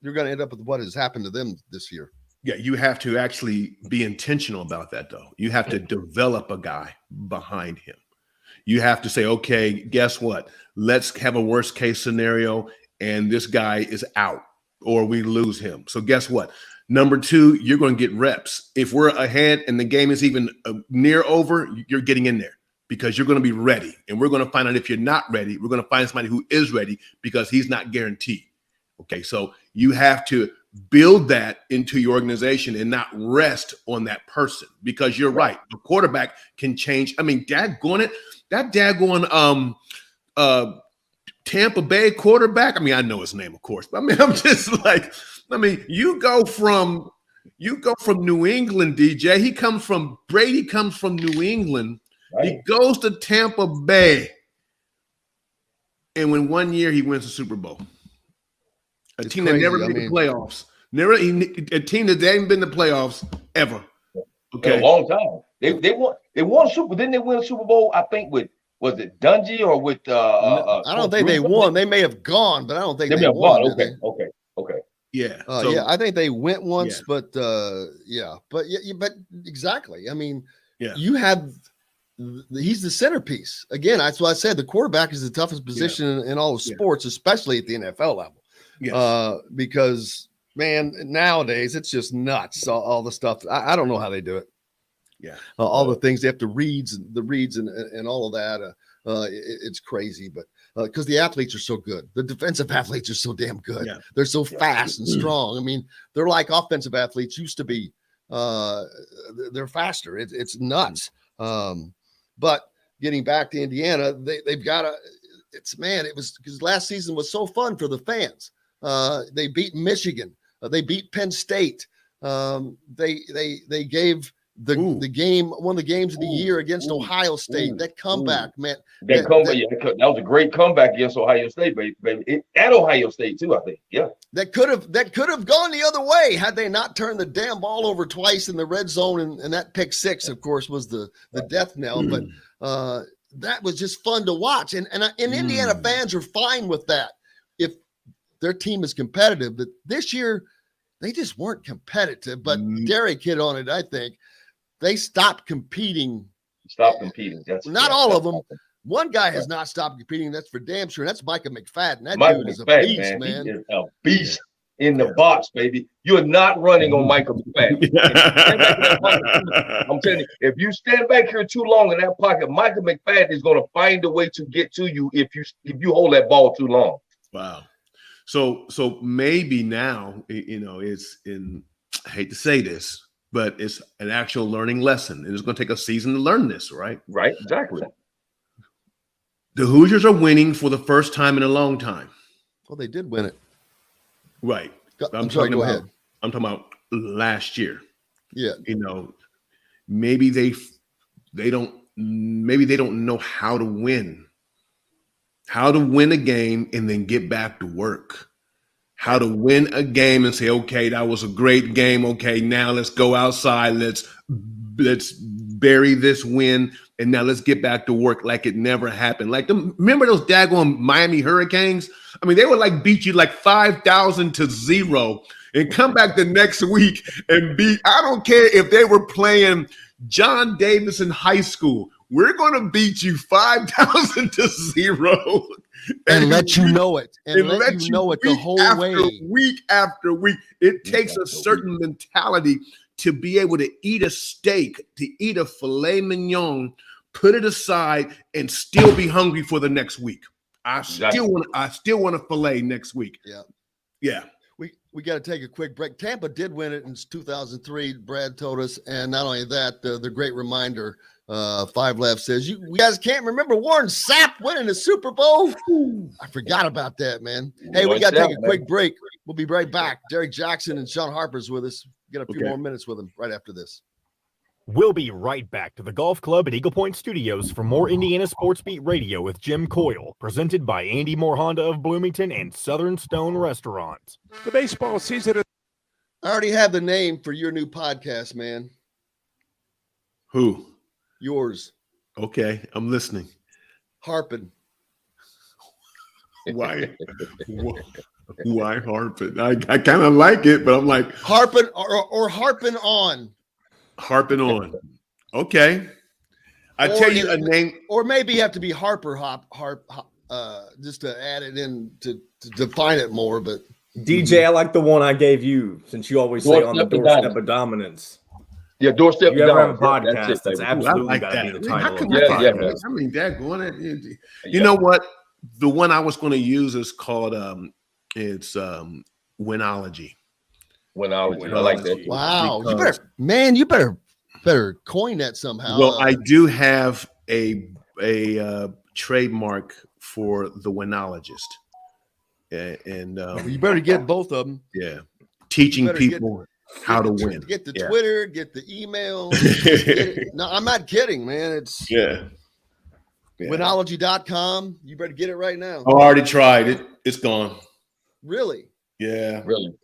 you're going to end up with what has happened to them this year. Yeah, you have to actually be intentional about that, though. You have to develop a guy behind him. You have to say, okay, guess what? Let's have a worst case scenario, and this guy is out, or we lose him. So guess what? Number 2, you're going to get reps. If we're ahead and the game is even near over, you're getting in there because you're going to be ready. And we're going to find out if you're not ready. We're going to find somebody who is ready because he's not guaranteed. Okay, so you have to build that into your organization and not rest on that person because you're right. The quarterback can change. I mean, that daggone Tampa Bay quarterback. I mean, I know his name, of course, but I mean, I'm just like, you go from New England, DJ. Brady comes from New England. Right. He goes to Tampa Bay. And when one year he wins the Super Bowl. A team that never made the playoffs. A team that they haven't been in the playoffs ever. Okay. In a long time. They won Super. Didn't they win a Super Bowl? I think was it Dungy or with I don't think they won. They may have gone, but I don't think they won. Okay. Yeah. I think they went once, but exactly. I mean, you have he's the centerpiece. Again, that's why I said the quarterback is the toughest position in all of sports, especially at the NFL level. Yes. Because man, nowadays it's just nuts. All the stuff. I don't know how they do it. Yeah. All the things they have to read and all of that. It's crazy, but because the athletes are so good, the defensive athletes are so damn good. Yeah. They're so fast and strong. I mean, they're like offensive athletes used to be. They're faster. It's nuts. But getting back to Indiana, they've got to. It was because last season was so fun for the fans. They beat Michigan. They beat Penn State. They gave the game, one of the games of the year against Ohio State. That comeback, man. That was a great comeback against Ohio State, baby. At Ohio State too, I think. Yeah. That could have gone the other way had they not turned the damn ball over twice in the red zone, and that pick six, of course, was the death knell. But that was just fun to watch, and Indiana fans are fine with that if their team is competitive. But this year, they just weren't competitive. But Derrick hit on it, I think. They stopped competing. Not all of them. One guy has not stopped competing. That's for damn sure. That's Micah McFadden. That dude is a beast, man. He is a beast in the box, baby. You're not running on Micah McFadden. I'm telling you, if you stand back here too long in that pocket, Micah McFadden is going to find a way to get to you if you hold that ball too long. Wow. So maybe now, it's in. I hate to say this, but it's an actual learning lesson. And it's going to take a season to learn this, right? Right, exactly. The Hoosiers are winning for the first time in a long time. Well, they did win it. Right. I'm sorry, go ahead. I'm talking about last year. Yeah. maybe they don't know how to win a game and then get back to work. How to win a game and say, okay, that was a great game. Okay, now let's go outside. Let's bury this win, and now let's get back to work like it never happened. Like, remember those daggone Miami Hurricanes? I mean, they would like beat you like 5,000-0 and come back the next week and beat. I don't care if they were playing John Davis in high school. We're going to beat you 5,000-0. And let you know it. And let you know it the whole way. Week after week. It takes a certain mentality to be able to eat a steak, to eat a filet mignon, put it aside, and still be hungry for the next week. I still want a filet next week. Yeah. We got to take a quick break. Tampa did win it in 2003. Brad told us, and not only that, the great reminder. 5 Left says, you guys can't remember Warren Sapp winning the Super Bowl? I forgot about that, man. Hey, we got to take a quick break. We'll be right back. Derrick Jackson and Shawn Harper's with us. Get a few more minutes with him right after this. We'll be right back to the Golf Club at Eagle Point Studios for more Indiana Sports Beat Radio with Jim Coyle, presented by Andy Moore Honda of Bloomington and Southern Stone Restaurant. The baseball season. I already have the name for your new podcast, man. Who? Yours. Okay, I'm listening. Harpin. Why harping? I kind of like it, but I'm like harping or harping on. Harping on. Okay. I tell you a name, or maybe you have to be Harper just to add it in to define it more. But DJ, I like the one I gave you since you always say on the doorstep of dominance. Yeah, doorstep. You ever have a podcast? That's absolutely got to be the title. I mean, that going. You know what? The one I was going to use is called it's Winology. Winology. I like that. Wow, you better coin that somehow. Well, I do have a trademark for the Winologist, and you better get both of them. Yeah, teaching people how to win. Get the Twitter, get the email. No, I'm not kidding, man. It's Winology.com. You better get it right now. I already tried it. It's gone. Really? Yeah. Really?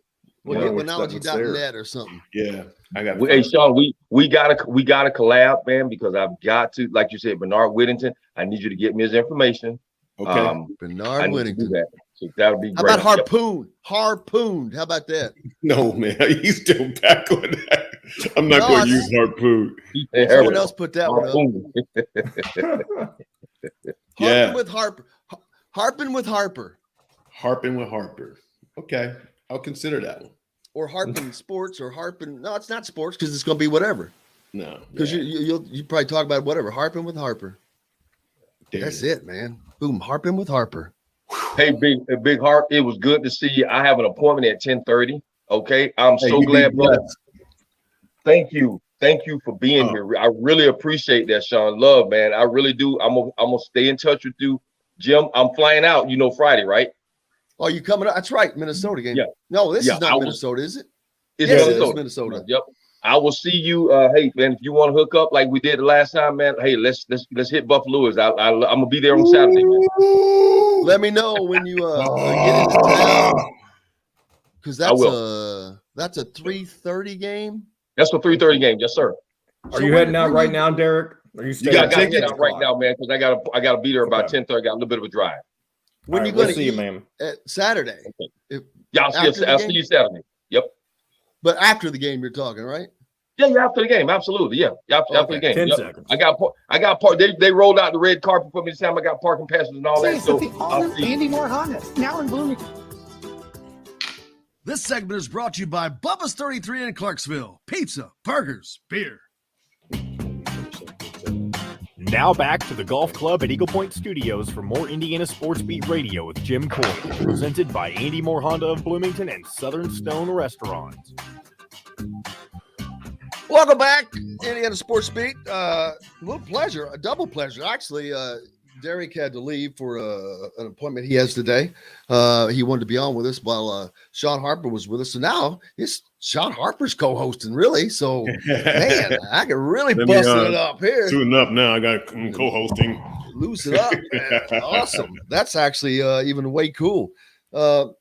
We'll get Winology.net or something. Yeah. I got. Hey, Shawn, we gotta collab, man, because I've got to, like you said, Bernard Whittington. I need you to get me his information. Okay. Bernard Whittington. That. So that would be How great. about Harpoon? Harpooned. How about that? No, man. He's still back on that. I'm not going to use Harpoon. Someone else put that one up. Yeah. With Harper. Harping with Harper. Harping with Harper. Okay. I'll consider that one. Or Harping Sports or Harping. No, it's not sports because it's going to be whatever. No. Because you probably talk about whatever. Harping with Harper. That's it, man. Boom. Harping with Harper. Hey, Big Harp, it was good to see you. I have an appointment at 10:30. Okay. I'm so glad, brother. Thank you. Thank you for being here. I really appreciate that, Shawn. Love, man. I really do. I'm gonna stay in touch with you. Jim, I'm flying out, Friday, right? Oh, you coming up? That's right. Minnesota game. Yeah. No, this is not Minnesota, is it? It's Minnesota. It's Minnesota. Yep. I will see you. Hey, man, if you want to hook up like we did the last time, man. Hey, let's hit Buffalo. I'm gonna be there on Saturday, man. Let me know when you get into town, because that's a 3:30 game. That's a 3:30 game, yes, sir. Are you heading out right now, Derrick? Are you staying? I got to head out right now, man, because I gotta be there about 10:30. I got a little bit of a drive. When you going to see you, man? At Saturday. Okay. I'll see you Saturday. Yep. But after the game, you're talking, right? Yeah, after the game, absolutely. Yeah, after the game. 10 seconds. I got park. They rolled out the red carpet for me this time. I got parking passes and all that. So Andy Moore Honda, now in Bloomington. This segment is brought to you by Bubba's 33 in Clarksville. Pizza, burgers, beer. Now back to the Golf Club at Eagle Point Studios for more Indiana Sports Beat Radio with Jim Coyle, presented by Andy Moore Honda of Bloomington and Southern Stone Restaurant. Welcome back, Indiana Sports Beat. A little pleasure, a double pleasure, actually. Derrick had to leave for an appointment he has today. He wanted to be on with us while Shawn Harper was with us. So now it's Shawn Harper's co-hosting, really. So, man, I can really bust it up here. Suiting up now. I got co-hosting. Loosen up, man. Awesome. That's actually even way cool. Do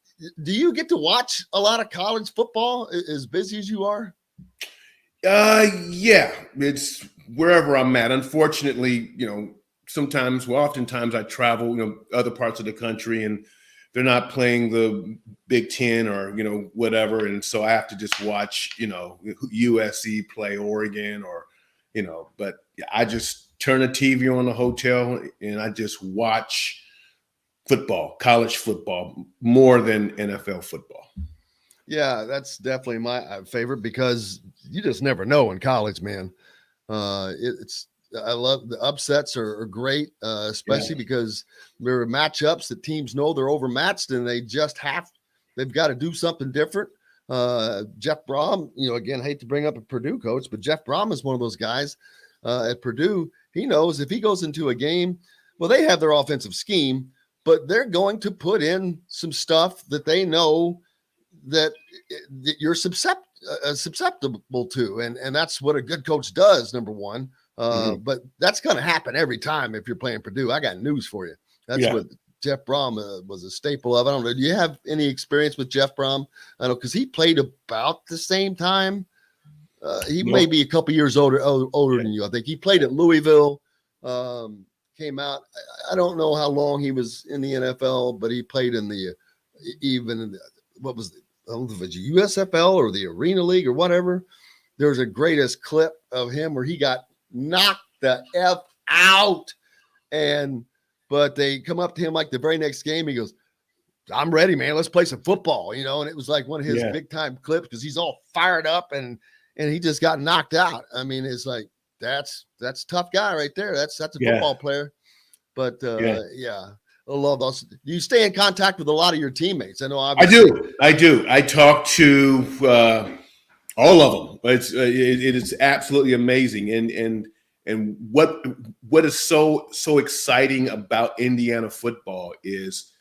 you get to watch a lot of college football as busy as you are? Yeah, it's wherever I'm at. Unfortunately, oftentimes I travel, other parts of the country, and they're not playing the Big Ten or, whatever. And so I have to just watch, USC play Oregon or, but I just turn the TV on the hotel and I just watch football, college football, more than NFL football. Yeah, that's definitely my favorite because you just never know in college, man. I love the upsets are great, especially because there are matchups that teams know they're overmatched and they've got to do something different. Jeff Brom, again, hate to bring up a Purdue coach, but Jeff Brom is one of those guys at Purdue. He knows if he goes into a game, well, they have their offensive scheme, but they're going to put in some stuff that they know that you're susceptible to. And that's what a good coach does, number one. But that's going to happen every time if you're playing Purdue. I got news for you. That's what Jeff Brom was a staple of. I don't know. Do you have any experience with Jeff Brom? I know because he played about the same time. He may be a couple years older than you. I think he played at Louisville. Came out. I don't know how long he was in the NFL, but he played in the what was it? I don't know if it was USFL or the Arena League or whatever. There's a greatest clip of him where he got knocked the F out. But they come up to him like the very next game. He goes, I'm ready, man. Let's play some football, and it was like one of his big time clips because he's all fired up and he just got knocked out. I mean, it's like, that's a tough guy right there. That's a football player. But I love those. Do you stay in contact with a lot of your teammates? I know. I do. I talk to all of them. It is absolutely amazing. And what is so exciting about Indiana football is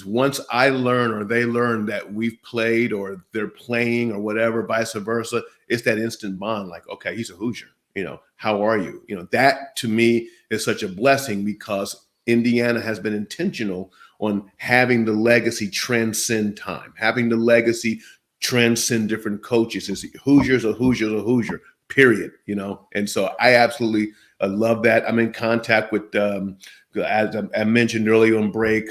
once I learn or they learn that we've played or they're playing or whatever, vice versa, it's that instant bond. Like, okay, he's a Hoosier. How are you? That to me is such a blessing because Indiana has been intentional on having the legacy transcend time, having the legacy transcend different coaches. It's Hoosiers or Hoosiers or Hoosier, period, And so I absolutely love that. I'm in contact with, as I mentioned earlier on break,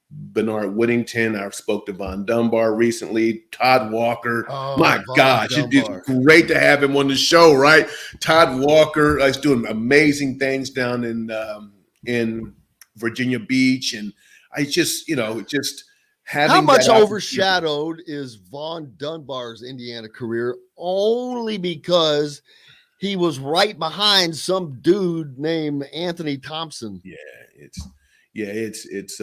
Bernard Whittington. I spoke to Von Dunbar recently. Todd Walker. My gosh, it's great to have him on the show, right? Todd Walker is doing amazing things down in Virginia Beach. And I just, just having how much overshadowed is Von Dunbar's Indiana career only because he was right behind some dude named Anthony Thompson? It's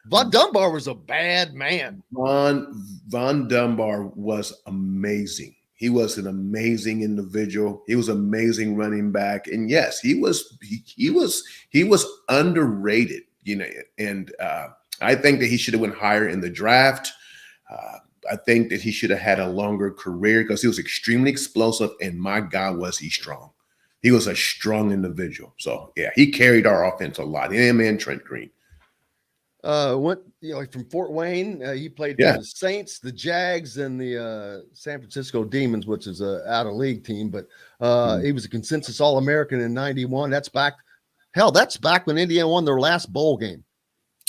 Von Dunbar was a bad man. Von Dunbar was amazing. He was an amazing individual. He was amazing running back. And yes, he was underrated, and I think that he should have went higher in the draft. I think that he should have had a longer career because he was extremely explosive, and my God, was he strong. He was a strong individual. So, he carried our offense a lot. Him and Trent Green. Went from Fort Wayne. He played for the Saints, the Jags, and the San Francisco Demons, which is an out-of-league team. But he was a consensus All-American in '91. That's back when Indiana won their last bowl game.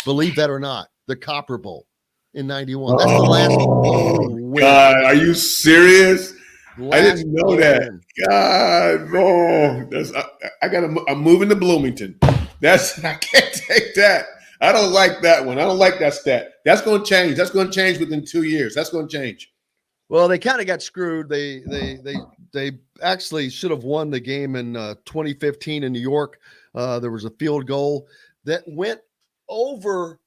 Believe that or not, the Copper Bowl in '91. That's the last bowl win. God, are you serious? I didn't know that. God, I'm moving to Bloomington. I can't take that. I don't like that one. I don't like that stat. That's going to change. That's going to change within 2 years. That's going to change. Well, they kind of got screwed. They actually should have won the game in 2015 in New York. There was a field goal that went over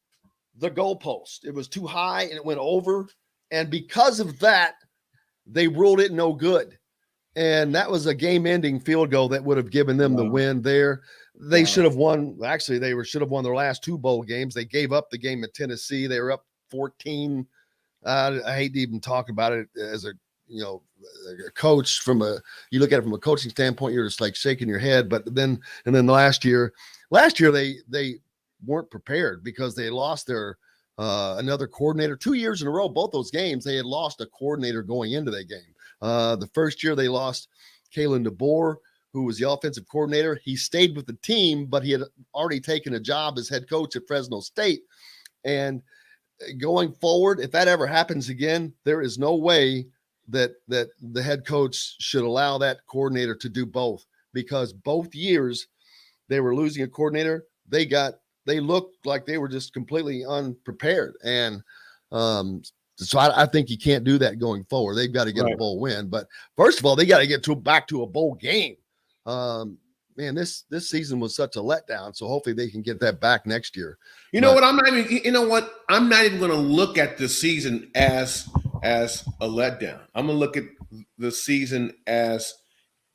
the goalpost. It was too high and it went over. And because of that, they ruled it no good. And that was a game-ending field goal that would have given them the win there. They should have won. Actually, should have won their last 2 bowl games. They gave up the game at Tennessee. They were up 14. I hate to even talk about it as a coach. You look at it from a coaching standpoint, you're just like shaking your head. But then last year they weren't prepared because they lost their another coordinator 2 years in a row. Both those games they had lost a coordinator going into that game. The first year they lost Kalen DeBoer, who was the offensive coordinator. He stayed with the team, but he had already taken a job as head coach at Fresno State. And going forward, if that ever happens again, there is no way that the head coach should allow that coordinator to do both, because both years they were losing a coordinator. They looked like they were just completely unprepared. And so I think you can't do that going forward. They've got to get a bowl win. But first of all, they got to get back to a bowl game. Man, this season was such a letdown. So hopefully they can get that back next year. I'm not even going to look at the season as a letdown. I'm going to look at the season as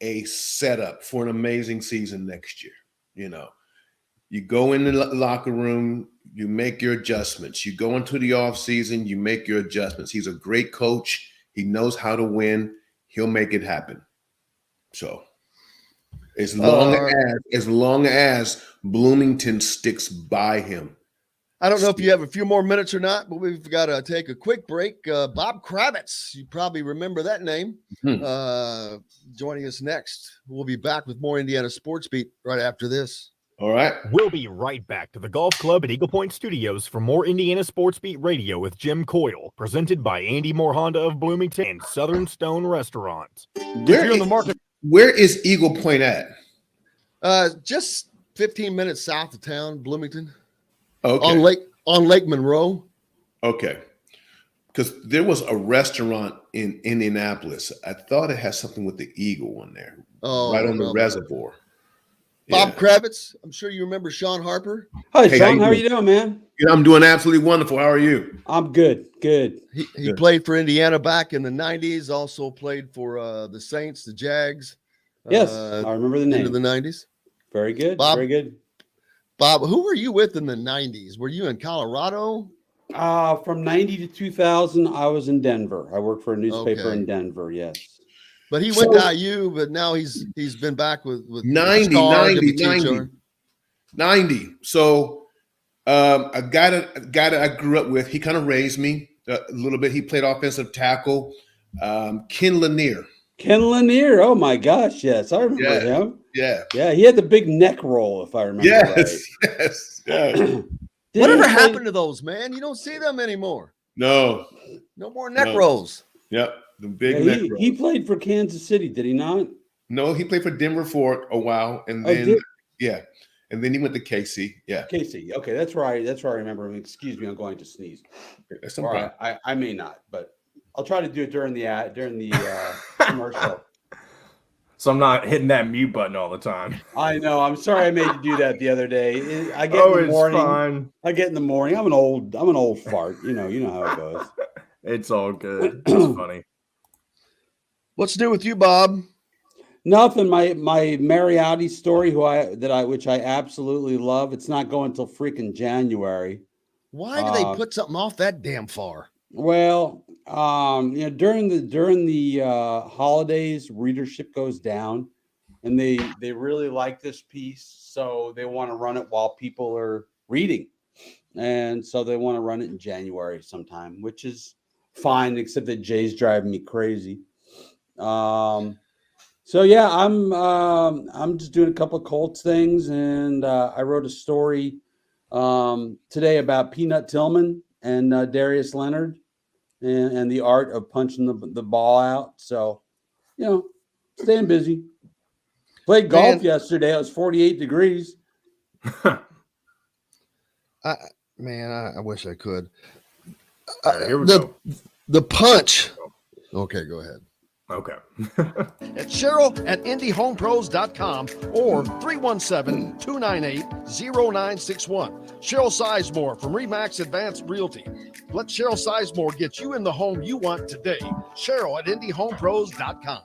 a setup for an amazing season next year. You go in the locker room, you make your adjustments. You go into the off season, you make your adjustments. He's a great coach. He knows how to win. He'll make it happen. So as long as Bloomington sticks by him. I don't know if you have a few more minutes or not, but we've got to take a quick break. Bob Kravitz, you probably remember that name, joining us next. We'll be back with more Indiana Sports Beat right after this. All right. We'll be right back to the Golf Club at Eagle Point Studios for more Indiana Sports Beat Radio with Jim Coyle, presented by Andy Moore Honda of Bloomington and Southern Stone Restaurant. Where is Eagle Point at? Just 15 minutes south of town, Bloomington. Okay. On Lake Monroe. Okay. Because there was a restaurant in Indianapolis. I thought it had something with the Eagle on there. Right on the reservoir. Bob Kravitz, I'm sure you remember Shawn Harper. Hi, Shawn. How are you doing, man? I'm doing absolutely wonderful. How are you? I'm good. He played for Indiana back in the 90s, also played for the Saints, the Jags. Yes, I remember the name. Into the 90s. Very good. Very good. Bob, who were you with in the 90s? Were you in Colorado? From 90 to 2000, I was in Denver. I worked for a newspaper in Denver, yes. But he went to IU, but now he's been back with 90. So a guy that I grew up with, he kind of raised me a little bit. He played offensive tackle. Ken Lanier. Oh my gosh, yes, I remember him. Yeah, he had the big neck roll, if I remember right. Yes. Yeah. Whatever happened to those, man? You don't see them anymore. No more neck rolls. Yep. The big neck rolls. He played for Kansas City, did he not? No, he played for Denver for a while, and then and then he went to KC. Yeah, KC. Okay, that's right. I remember him. Excuse me, I'm going to sneeze. That's okay. I may not, but I'll try to do it during the commercial. So I'm not hitting that mute button all the time. I know. I'm sorry I made you do that the other day. I get in the morning. Fine. I get in the morning. I'm an old fart. You know how it goes. It's all good. It's funny. What's new with you, Bob? Nothing. My Mariotti story, which I absolutely love. It's not going till freaking January. Why do they put something off that damn far? Well, during the holidays, readership goes down, and they really like this piece, so they want to run it while people are reading, and so they want to run it in January sometime, which is fine, except that Jay's driving me crazy. So yeah, I'm just doing a couple of Colts things, and I wrote a story today about Peanut Tillman and Darius Leonard. And the art of punching the ball out. So, staying busy. Played golf yesterday. It was 48 degrees. I wish I could. Here we go. The punch. Okay, go ahead. Okay. It's Cheryl at IndyHomePros.com or 317-298-0961. Cheryl Sizemore from Remax Advanced Realty. Let Cheryl Sizemore get you in the home you want today. Cheryl at IndyHomePros.com.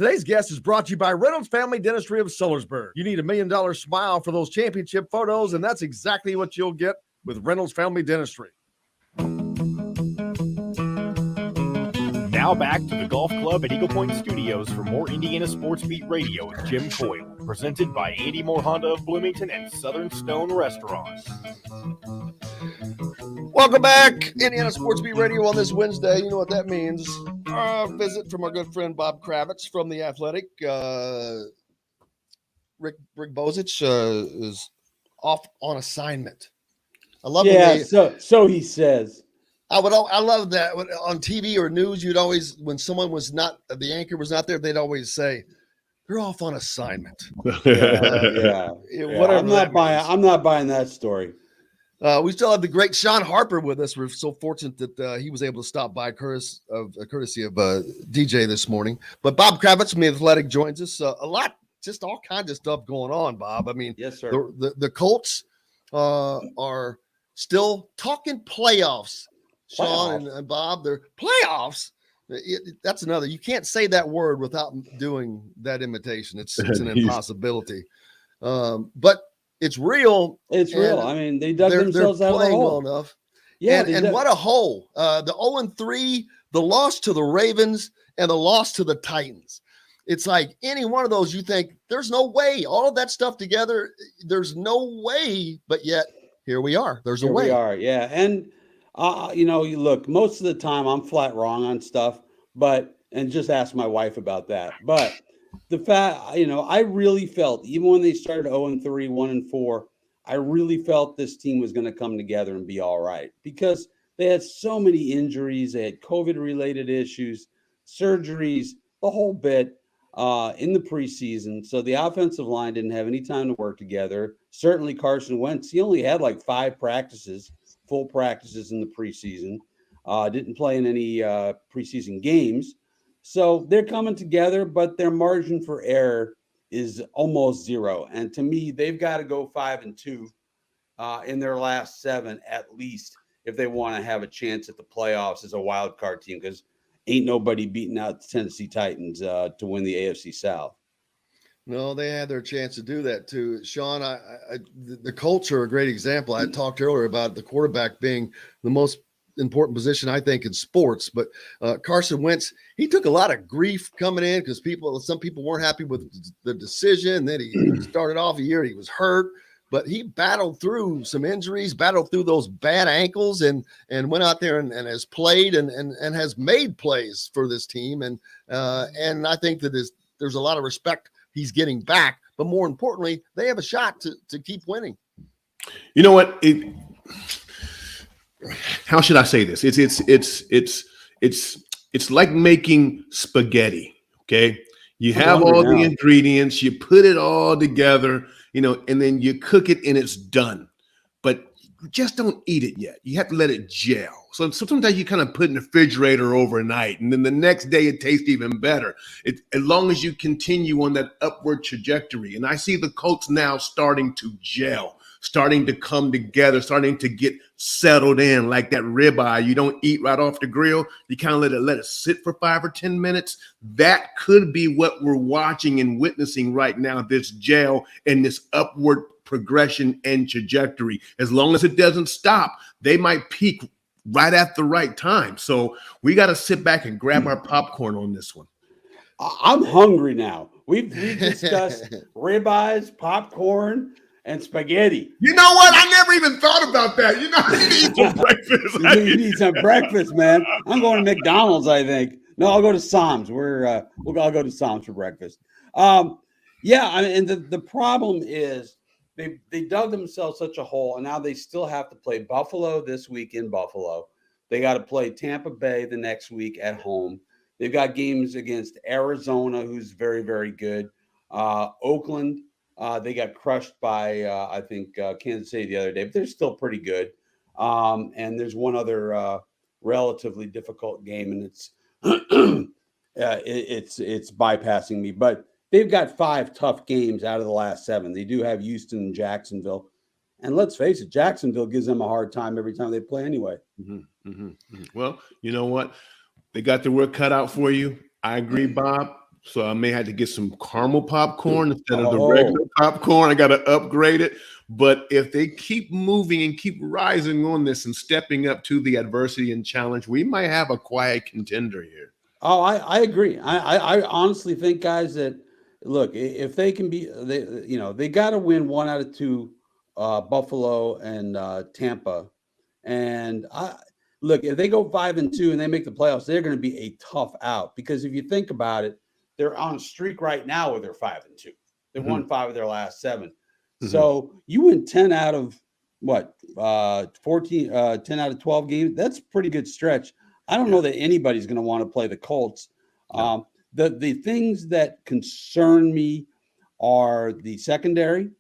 Today's guest is brought to you by Reynolds Family Dentistry of Sellersburg. You need $1 million smile for those championship photos, and that's exactly what you'll get with Reynolds Family Dentistry. Now back to the Golf Club at Eagle Point Studios for more Indiana Sports Beat Radio with Jim Coyle, presented by Andy Moore Honda of Bloomington and Southern Stone Restaurant. Welcome back, Indiana Sports Beat Radio on this Wednesday. You know what that means. A visit from our good friend Bob Kravitz from The Athletic. Rick Bozich is off on assignment. I love so he says. I love that on TV or news. You'd always, when someone was not, the anchor was not there, they'd always say, "You're off on assignment." Whatever. I'm not buying that story. We still have the great Shawn Harper with us. We're so fortunate that he was able to stop by courtesy of DJ this morning. But Bob Kravitz from The Athletic joins us. A lot, just all kinds of stuff going on, Bob. I mean, yes, sir. The Colts are still talking playoffs. Shawn and Bob, they're playoffs. That's another. You can't say that word without doing that imitation. It's an impossibility. But it's real. It's real. I mean, they dug themselves out of the hole. Well enough. Yeah, and what a hole. The 0-3, the loss to the Ravens, and the loss to the Titans. It's like any one of those, you think there's no way. All of that stuff together, there's no way. But yet, here we are. There's a way. We are, yeah. And you look, most of the time I'm flat wrong on stuff, and just ask my wife about that. But the fact, I really felt, even when they started 0-3, 1-4, I really felt this team was going to come together and be all right because they had so many injuries. They had COVID-related issues, surgeries, the whole bit in the preseason. So the offensive line didn't have any time to work together. Certainly Carson Wentz, he only had like 5 full practices in the preseason. Didn't play in any preseason games. So they're coming together, but their margin for error is almost zero. And to me, they've got to go 5-2 in their last 7 at least if they want to have a chance at the playoffs as a wild card team, because ain't nobody beating out the Tennessee Titans to win the AFC South. No, they had their chance to do that too. Shawn, the Colts are a great example. I talked earlier about the quarterback being the most important position, I think, in sports. But Carson Wentz, he took a lot of grief coming in because some people weren't happy with the decision. Then he started off a year, he was hurt, but he battled through some injuries, battled through those bad ankles, and went out there and has played and has made plays for this team. And I think that there's a lot of respect he's getting back, but more importantly, they have a shot to keep winning. You know what? How should I say this? It's like making spaghetti. Okay, you have all the ingredients, you put it all together, and then you cook it and it's done. But you just don't eat it yet. You have to let it gel. So sometimes you kind of put in the refrigerator overnight, and then the next day it tastes even better. As long as you continue on that upward trajectory. And I see the Colts now starting to gel, starting to come together, starting to get settled in like that ribeye. You don't eat right off the grill. You kind of let it sit for 5 or 10 minutes. That could be what we're watching and witnessing right now, this gel and this upward progression and trajectory. As long as it doesn't stop, they might peak right at the right time. So we got to sit back and grab our popcorn on this one. I'm hungry now. We've discussed ribeyes, popcorn, and spaghetti. You know what? I never even thought about that. I need to eat some breakfast. You need some breakfast, man. I'm going to McDonald's, I think. No, I'll go to Sam's. I'll go to Sam's for breakfast. And the problem is they dug themselves such a hole, and now they still have to play Buffalo this week in Buffalo. They got to play Tampa Bay the next week at home. They've got games against Arizona, who's very, very good. Oakland, they got crushed by, Kansas City the other day, but they're still pretty good. And there's one other relatively difficult game, and it's bypassing me. But they've got 5 tough games out of the last 7. They do have Houston and Jacksonville. And let's face it, Jacksonville gives them a hard time every time they play anyway. Well, you know what? They got their work cut out for you. I agree, Bob. So I may have to get some caramel popcorn instead of the regular popcorn. I got to upgrade it. But if they keep moving and keep rising on this and stepping up to the adversity and challenge, we might have a quiet contender here. Oh, I agree. I honestly think, guys, that look, if they can be, they got to win 1 out of 2, Buffalo and Tampa. And look, if they go 5-2 and they make the playoffs, they're going to be a tough out, because if you think about it, they're on a streak right now where they're 5-2. They've won 5 of their last 7. So you win 10 out of 10 out of 12 games. That's a pretty good stretch. I don't know that anybody's going to want to play the Colts. No. The things that concern me are the secondary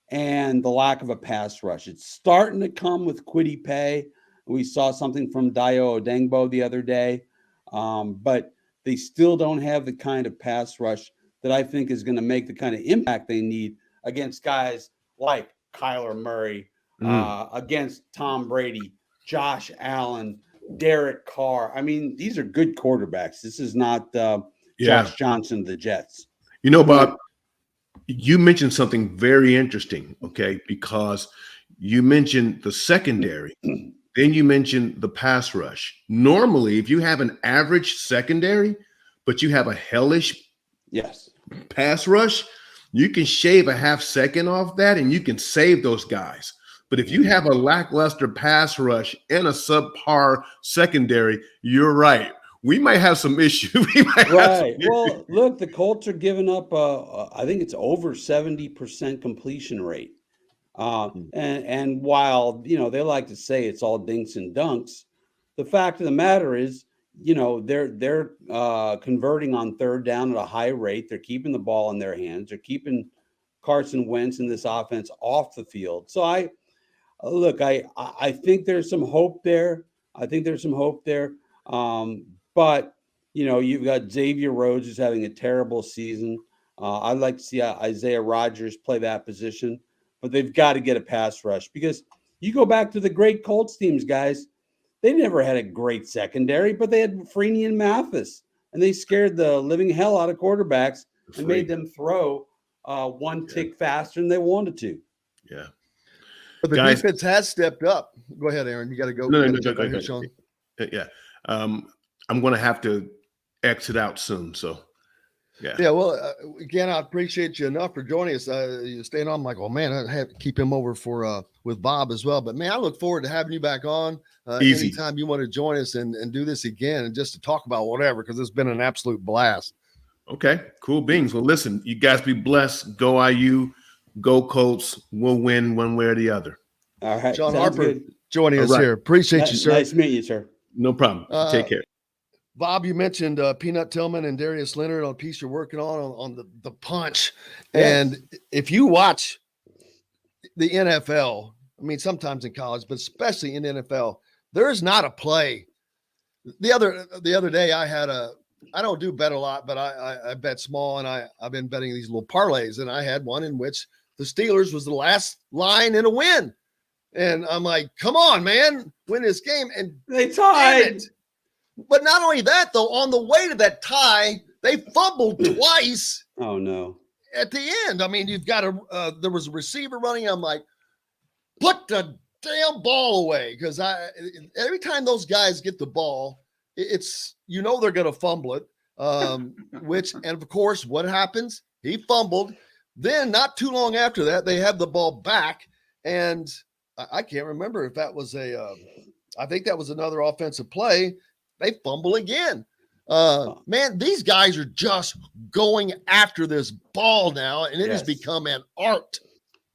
and the lack of a pass rush. It's starting to come with Kwity Paye. We saw something from Dayo Odengbo the other day, but they still don't have the kind of pass rush that I think is going to make the kind of impact they need against guys like Kyler Murray, against Tom Brady, Josh Allen, Derrick Carr. I mean, these are good quarterbacks. This is not Josh Johnson of the Jets. You know, Bob, you mentioned something very interesting, okay, because you mentioned the secondary. Then you mentioned the pass rush. Normally, if you have an average secondary, but you have a hellish pass rush, you can shave a half second off that and you can save those guys. But if you have a lackluster pass rush and a subpar secondary, you're right. We might have some issues. Well, look, the Colts are giving up, I think it's over 70% completion rate. And while, they like to say it's all dinks and dunks, the fact of the matter is, they're converting on 3rd down at a high rate. They're keeping the ball in their hands. They're keeping Carson Wentz in this offense off the field. So I think there's some hope there. But you've got Xavier Rhodes who's having a terrible season. I'd like to see Isaiah Rodgers play that position, but they've got to get a pass rush, because you go back to the great Colts teams, guys. They never had a great secondary, but they had Freeney and Mathis, and they scared the living hell out of quarterbacks and made them throw one tick faster than they wanted to. Yeah. But the defense has stepped up. Go ahead, Aaron. You got to go. No, go ahead, Shawn. Yeah. I'm going to have to exit out soon. So, yeah. Well, again, I appreciate you enough for joining us. You staying on. I'm like, oh man, I have to keep him over for with Bob as well. But man, I look forward to having you back on anytime you want to join us and do this again and just to talk about whatever, because it's been an absolute blast. Okay, cool beans. Well, listen, you guys be blessed. Go IU, go Colts. We'll win one way or the other. All right, Shawn Harper joining us here. Appreciate you, sir. Nice meeting you, sir. No problem. Take care. Bob, you mentioned Peanut Tillman and Darius Leonard on a piece you're working on the punch. Yes. And if you watch the NFL, I mean, sometimes in college, but especially in NFL, there is not a play. The other day I don't do bet a lot, but I bet small, and I've been betting these little parlays, and I had one in which the Steelers was the last line in a win. And I'm like, come on, man, win this game. And they tied. But not only that, though, on the way to that tie, they fumbled twice. Oh, no. At the end. I mean, you've got there was a receiver running. I'm like, put the damn ball away. Because every time those guys get the ball, it's, they're going to fumble it. And of course, what happens? He fumbled. Then not too long after that, they have the ball back. And I can't remember if that was I think that was another offensive play. They fumble again. Man, these guys are just going after this ball now, and it has become an art.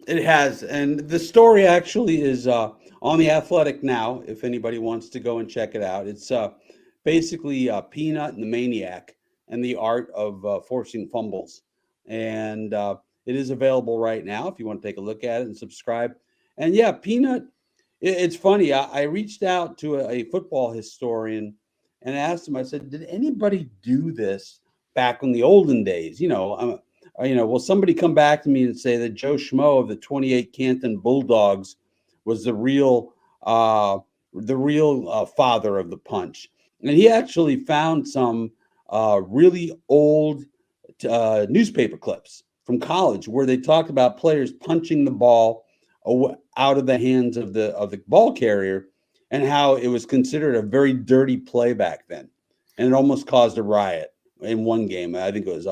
It has. And the story actually is on The Athletic now, if anybody wants to go and check it out. It's basically Peanut and the Maniac and the art of forcing fumbles. And it is available right now if you want to take a look at it and subscribe. And yeah, Peanut, it's funny. I reached out to a football historian and asked him, I said, did anybody do this back in the olden days? Will somebody come back to me and say that Joe Schmo of the 28 Canton Bulldogs was the real father of the punch? And he actually found some really old newspaper clips from college where they talked about players punching the ball out of the hands of the ball carrier, and how it was considered a very dirty play back then, and it almost caused a riot in one game. I think it was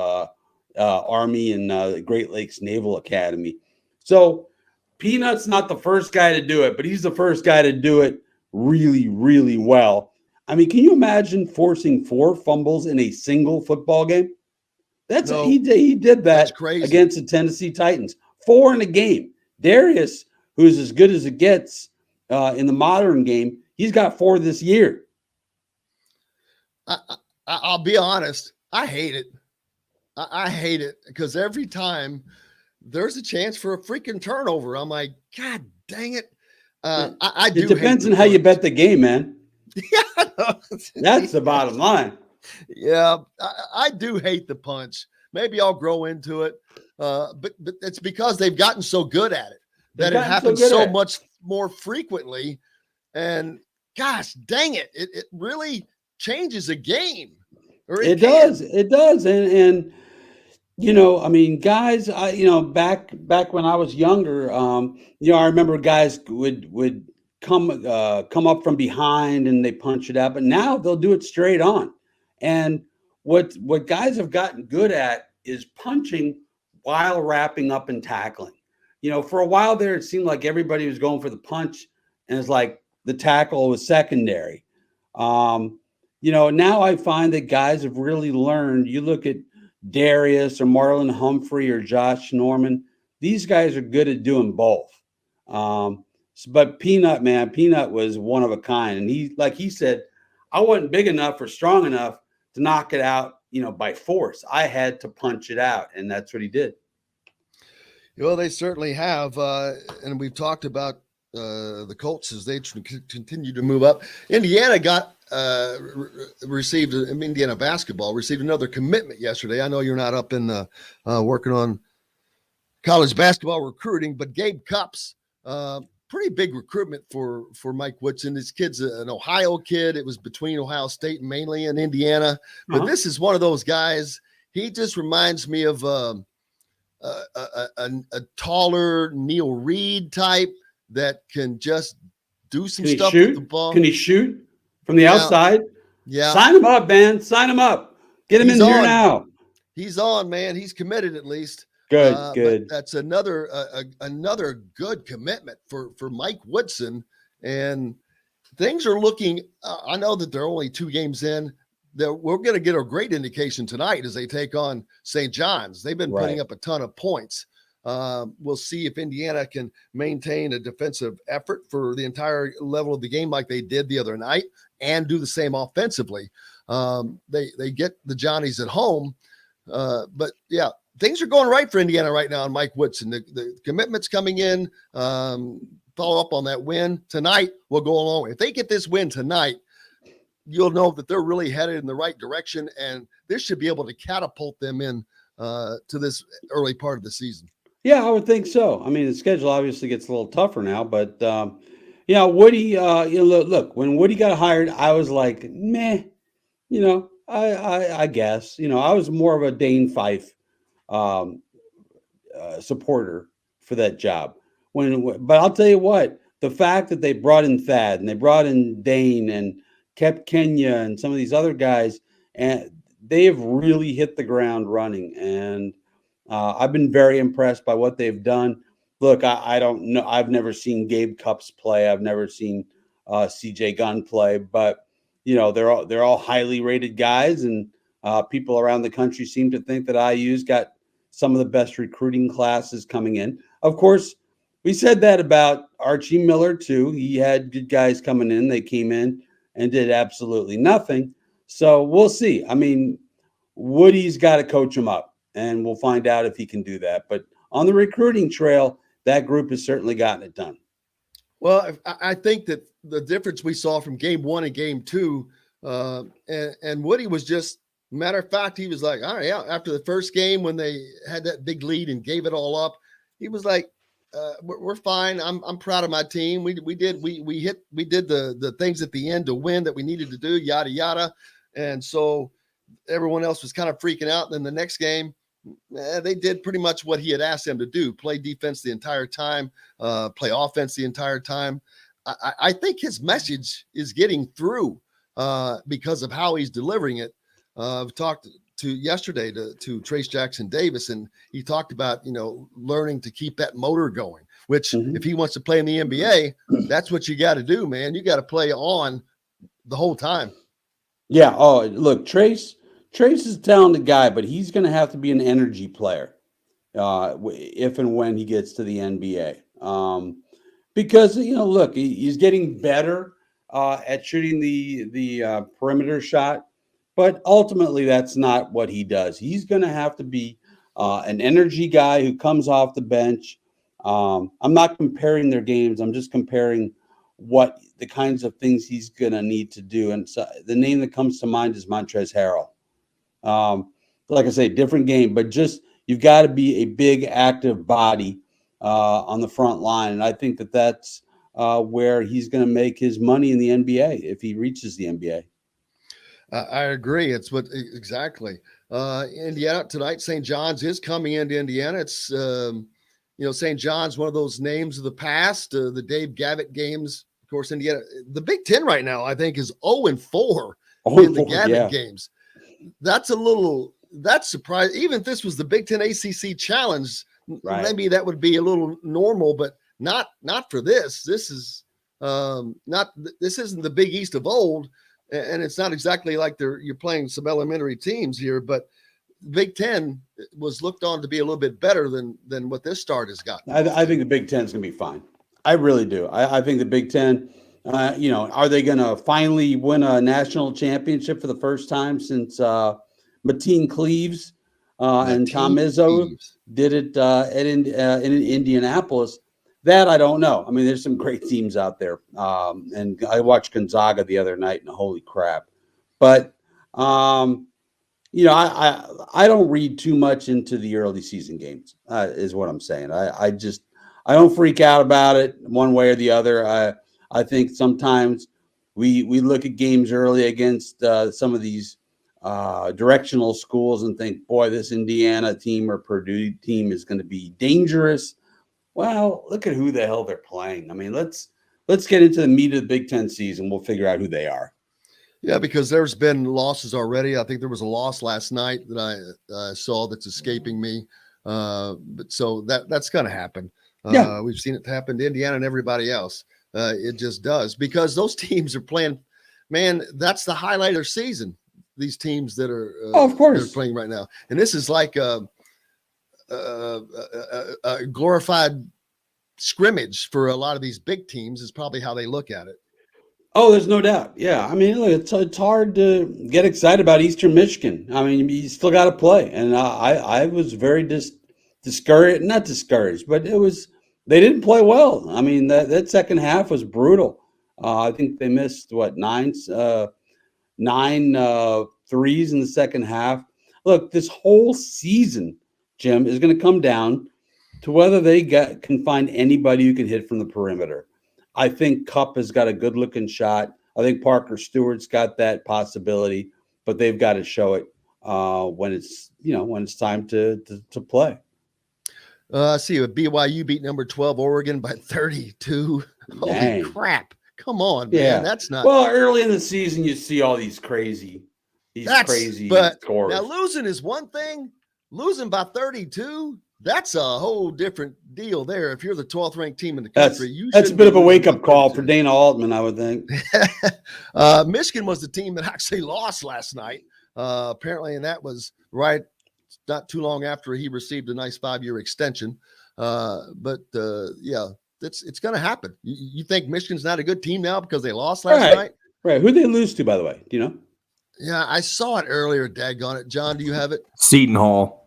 Army and the Great Lakes Naval Academy. So Peanut's not the first guy to do it, but he's the first guy to do it really, really well. I mean, can you imagine forcing 4 fumbles in a single football game? He did that against the Tennessee Titans. 4 in a game. Darius, who's as good as it gets in the modern game, he's got 4 this year. I'll be honest. I hate it. I hate it because every time there's a chance for a freaking turnover, I'm like, God dang it. I do. It depends on how you bet the game, man. Yeah, that's the bottom line. Yeah, I do hate the punch. Maybe I'll grow into it, but it's because they've gotten so good at it that it happens so much more frequently. And gosh, dang it, it really changes a game. It does. And you know, I mean, guys, back when I was younger, I remember guys would come up from behind and they punch it out, but now they'll do it straight on. And what guys have gotten good at is punching while wrapping up and tackling. You know, for a while there, it seemed like everybody was going for the punch, and it's like the tackle was secondary. Now I find that guys have really learned. You look at Darius or Marlon Humphrey or Josh Norman, these guys are good at doing both. But Peanut was one of a kind. And he said, I wasn't big enough or strong enough to knock it out, by force. I had to punch it out. And that's what he did. Well, they certainly have. And we've talked about the Colts as they continue to move up. Indiana received another commitment yesterday. I know you're not up in working on college basketball recruiting, but Gabe Cupps, pretty big recruitment for Mike Woodson. This kid's an Ohio kid. It was between Ohio State and mainly in Indiana, but this is one of those guys. He just reminds me of a taller Neil Reed type that can just do some stuff with the ball. Can he shoot from the outside? Yeah. Sign him up, man. Sign him up. Get him in here now. He's on, man. He's committed at least. Good. That's another good commitment for Mike Woodson. And things are looking, I know that they're only 2 games in. We're going to get a great indication tonight as they take on St. John's. They've been putting up a ton of points. We'll see if Indiana can maintain a defensive effort for the entire level of the game like they did the other night and do the same offensively. They get the Johnnies at home. But yeah, things are going right for Indiana right now. And Mike Woodson, the commitments coming in, follow up on that win tonight will go along. If they get this win tonight, you'll know that they're really headed in the right direction, and this should be able to catapult them in to this early part of the season. Yeah, I would think so. I mean, the schedule obviously gets a little tougher now, but Woody, look, when Woody got hired, I was like, meh, I guess, I was more of a Dane Fife supporter for that job. But I'll tell you what, the fact that they brought in Thad and they brought in Dane and kept Kenya and some of these other guys, and they have really hit the ground running. And I've been very impressed by what they've done. Look, I don't know. I've never seen Gabe Cupps play. I've never seen CJ Gunn play, but they're all highly rated guys, and people around the country seem to think that IU's got some of the best recruiting classes coming in. Of course, we said that about Archie Miller too. He had good guys coming in. They came in and did absolutely nothing. So we'll see. I mean, Woody's got to coach him up, and we'll find out if he can do that. But on the recruiting trail, that group has certainly gotten it done. Well, I think that the difference we saw from game 1 and game 2, and Woody was just, matter of fact, he was like, all right, yeah, after the first game when they had that big lead and gave it all up, he was like, we're fine. I'm proud of my team. We did the things at the end to win that we needed to do, yada, yada. And so everyone else was kind of freaking out. And then the next game, they did pretty much what he had asked them to do: play defense the entire time, play offense the entire time. I think his message is getting through because of how he's delivering it. I've talked to yesterday to Trace Jackson Davis, and he talked about, learning to keep that motor going, which if he wants to play in the NBA, that's what you got to do, man. You got to play on the whole time. Yeah. Oh, look, Trace is a talented guy, but he's going to have to be an energy player if and when he gets to the NBA. Because, look, he's getting better at shooting the perimeter shot, but ultimately that's not what he does. He's going to have to be an energy guy who comes off the bench. I'm not comparing their games. I'm just comparing what the kinds of things he's going to need to do. And so the name that comes to mind is Montrezl Harrell. Like I say, different game, but just you've got to be a big, active body on the front line. And I think that's where he's going to make his money in the NBA if he reaches the NBA. I agree. It's what exactly. Indiana tonight, St. John's is coming into Indiana. It's, St. John's, one of those names of the past, the Dave Gavitt games. Of course, Indiana, the Big Ten right now, I think, is 0-4 in the Gavitt games. That's surprising. Even if this was the Big Ten ACC Challenge, maybe that would be a little normal, but not for this. This is this isn't the Big East of old, and it's not exactly like you're playing some elementary teams here, but Big Ten was looked on to be a little bit better than what this start has gotten. I think the Big Ten is going to be fine. I really do. I think the Big Ten, are they going to finally win a national championship for the first time since Mateen Cleaves and Tom Izzo did it in Indianapolis? That I don't know. I mean, there's some great teams out there. And I watched Gonzaga the other night, and holy crap. But, I don't read too much into the early season games, is what I'm saying. I don't freak out about it one way or the other. I think sometimes we look at games early against some of these directional schools and think, boy, this Indiana team or Purdue team is going to be dangerous. Well, look at who the hell they're playing. I mean, let's get into the meat of the Big Ten season. We'll figure out who they are. Yeah, because there's been losses already. I think there was a loss last night that I saw that's escaping me. But so that's going to happen. We've seen it happen to Indiana and everybody else. It just does, because those teams are playing. Man, that's the highlight of their season. These teams that are of course, they're playing right now, and this is like a glorified scrimmage for a lot of these big teams. Is probably how they look at it. Oh, there's no doubt. Yeah, I mean, look, it's hard to get excited about Eastern Michigan. I mean, you still got to play, and I was very discouraged. Not discouraged, but they didn't play well. I mean, that second half was brutal. I think they missed nine threes in the second half. Look, this whole season, Jim, is going to come down to whether they can find anybody who can hit from the perimeter. I think Cup has got a good-looking shot. I think Parker Stewart's got that possibility, but they've got to show it when it's time to play. See, BYU beat number 12 Oregon by 32. Dang. Holy crap! Come on, man. That's not well. Early in the season, you see all these crazy but scores. Now losing is one thing. Losing by 32. That's a whole different deal there. If you're the 12th ranked team in the country, that's a bit of a wake-up call for Dana Altman, I would think. Michigan was the team that actually lost last night, apparently, and that was not too long after he received a nice 5-year extension. It's going to happen. You think Michigan's not a good team now because they lost last night? Right. Who did they lose to, by the way? Do you know? Yeah, I saw it earlier. Daggone it. John, do you have it? Seton Hall.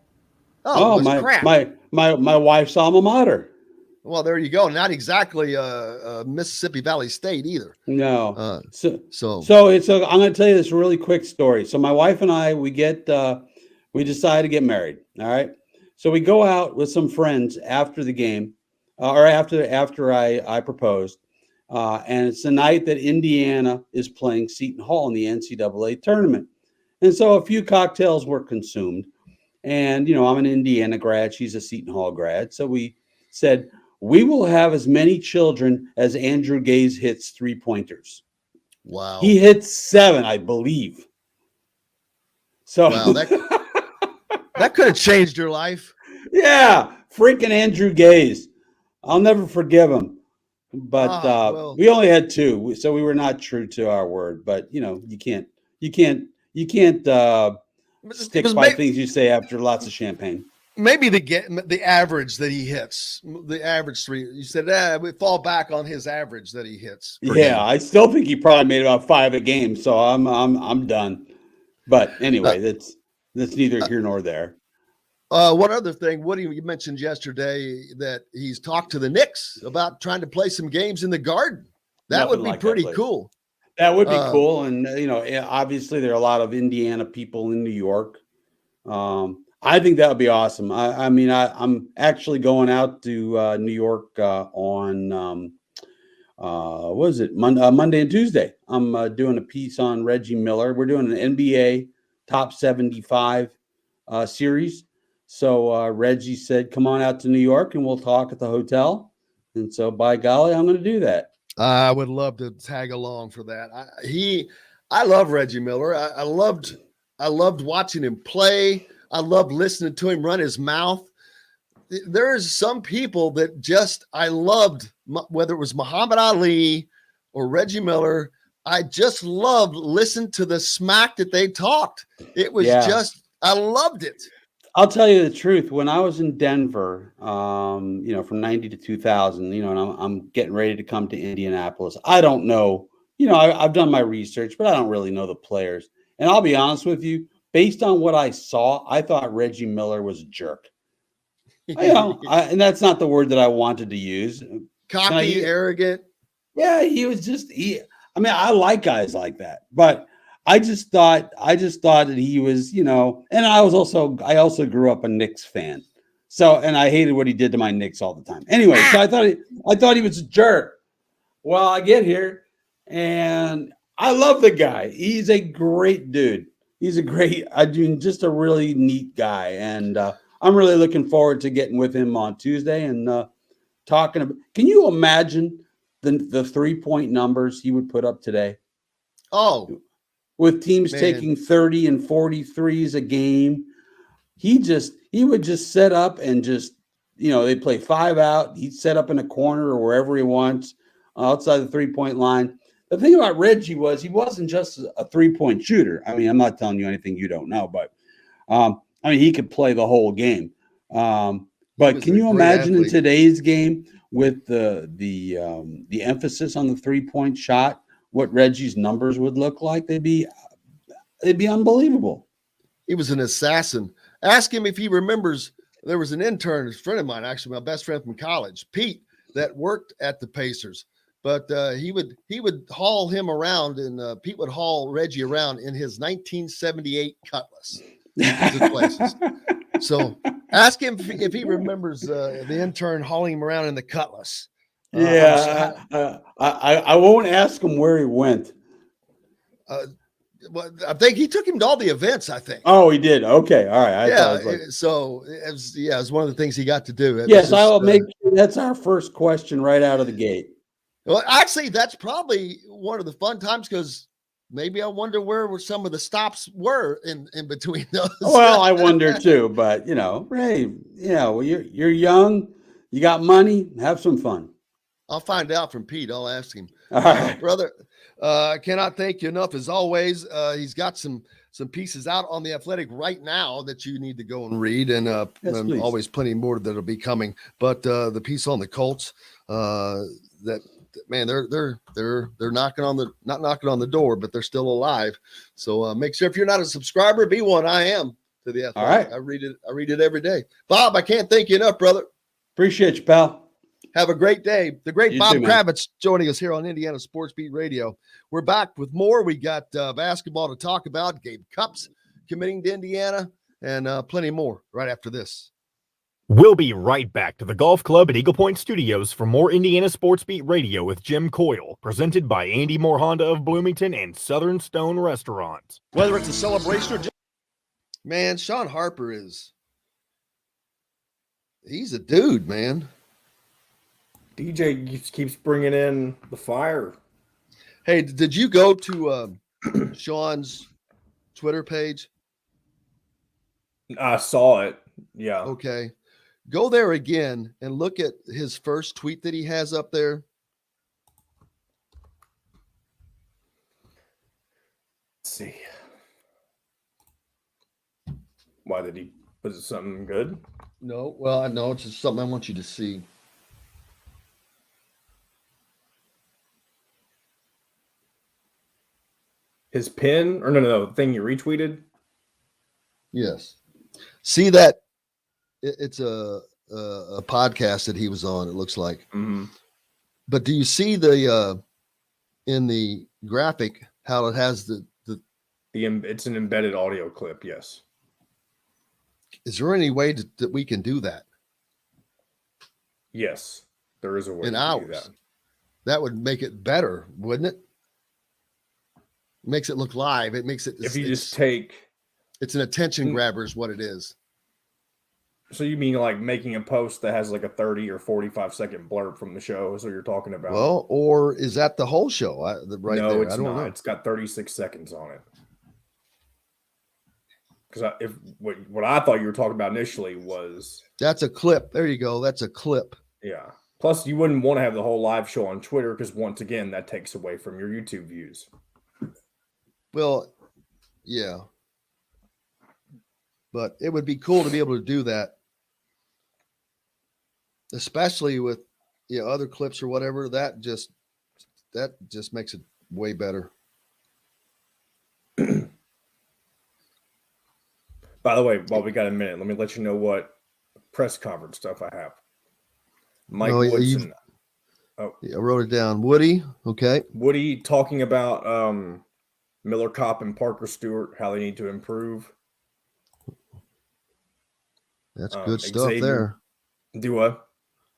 Oh, crap. My wife's alma mater. Well, there you go. Not exactly Mississippi Valley State either. No. So it's I'm going to tell you this really quick story. So my wife and I, we decide to get married. All right. So we go out with some friends after the game, or after I proposed, and it's the night that Indiana is playing Seton Hall in the NCAA tournament. And so a few cocktails were consumed. And, I'm an Indiana grad. She's a Seton Hall grad. So we said, we will have as many children as Andrew Gaze hits 3-pointers. Wow. He hit 7, I believe. So wow, that could have changed your life. Yeah, freaking Andrew Gaze. I'll never forgive him. But we only had 2, so we were not true to our word. But you can't stick by things you say after lots of champagne. Maybe the average that he hits, the average 3. You said we fall back on his average that he hits. Yeah, game. I still think he probably made about 5 a game. So I'm done. But anyway, that's neither here nor there. One other thing, Woody, you mentioned yesterday that he's talked to the Knicks about trying to play some games in the Garden. That would be pretty cool. That would be cool. And, obviously there are a lot of Indiana people in New York. I think that would be awesome. I'm actually going out to New York on, Monday and Tuesday. I'm doing a piece on Reggie Miller. We're doing an NBA top 75 series. So Reggie said, come on out to New York and we'll talk at the hotel. And so by golly, I'm going to do that. I would love to tag along for that. I love Reggie Miller. I loved watching him play. I loved listening to him run his mouth. There's some people that I loved, whether it was Muhammad Ali or Reggie Miller. I just loved listening to the smack that they talked. It was I loved it. I'll tell you the truth. When I was in Denver, from 90 to 2000, and I'm getting ready to come to Indianapolis. I don't know, I've done my research, but I don't really know the players. And I'll be honest with you, based on what I saw, I thought Reggie Miller was a jerk. And that's not the word that I wanted to use. Cocky, arrogant. Yeah, he was I like guys like that, but I just thought that he was, and I also grew up a Knicks fan. So, and I hated what he did to my Knicks all the time. Anyway, so I thought he was a jerk. Well, I get here and I love the guy. He's a great dude. He's just a really neat guy. And I'm really looking forward to getting with him on Tuesday and talking about, can you imagine the 3-point numbers he would put up today? Oh, with teams taking 30 and 43s a game. He would just set up and just, they play 5 out. He'd set up in a corner or wherever he wants outside the 3-point line. The thing about Reggie was he wasn't just a 3-point shooter. I'm not telling you anything you don't know, but he could play the whole game. But can you imagine in today's game with the emphasis on the 3-point shot, what Reggie's numbers would look like? They'd be unbelievable. He was an assassin. Ask him if he remembers. There was an intern, a friend of mine, actually my best friend from college, Pete, that worked at the Pacers. But he would haul him around, and Pete would haul Reggie around in his 1978 Cutlass. Places. So ask him if he remembers the intern hauling him around in the Cutlass. I won't ask him where he went. Well, I think he took him to all the events, I think. Oh, he did. Okay. All right. So it was one of the things he got to do. I will make sure that's our first question right out of the gate. Well, actually, that's probably one of the fun times because maybe I wonder where some of the stops were in between those. Well, I wonder too, but Ray, you're young, you got money, have some fun. I'll find out from Pete. I'll ask him. All right. Brother, I cannot thank you enough as always. He's got some pieces out on The Athletic right now that you need to go and read, and always plenty more that'll be coming. But the piece on the Colts, they're not knocking on the door, but they're still alive. So make sure if you're not a subscriber, be one. I am to The Athletic. All right. I read it every day. Bob, I can't thank you enough, brother. Appreciate you, pal. Have a great day. The great Bob too, Kravitz joining us here on Indiana Sports Beat Radio. We're back with more. We got basketball to talk about. Gabe Cupps committing to Indiana and plenty more right after this. We'll be right back to the golf club at Eagle Point Studios for more Indiana Sports Beat Radio with Jim Coyle, presented by Andy Moore Honda of Bloomington and Southern Stone Restaurant. Whether it's a celebration or just, man, Shawn Harper he's a dude, man. DJ just keeps bringing in the fire. Hey, did you go to Shawn's Twitter page? I saw it. Yeah. Okay. Go there again and look at his first tweet that he has up there. Let's see. Why did he? Was it something good? No, well, I know it's just something I want you to see. His pin, or no, the thing you retweeted? Yes. See that? It's a podcast that he was on, it looks like. Mm-hmm. But do you see the in the graphic how it has it's an embedded audio clip, yes. Is there any way that we can do that? Yes, there is a way in to ours? do that. That would make it better, wouldn't it? It makes it look live. It makes it. If you just take. It's an attention grabber is what it is. So you mean like making a post that has like a 30 or 45-second blurb from the show is what you're talking about? Well, or is that the whole show? Right no, there. It's I don't not. know. It's got 36 seconds on it. Because what I thought you were talking about initially was... That's a clip. There you go. That's a clip. Yeah. Plus, you wouldn't want to have the whole live show on Twitter because, once again, that takes away from your YouTube views. Well, yeah. But it would be cool to be able to do that. Especially with other clips or whatever. That just makes it way better. By the way, while we got a minute, let me let you know what press conference stuff I have. Mike Woodson. I wrote it down. Woody, okay. Woody talking about Miller Kopp and Parker Stewart, how they need to improve. That's good stuff there. Do what?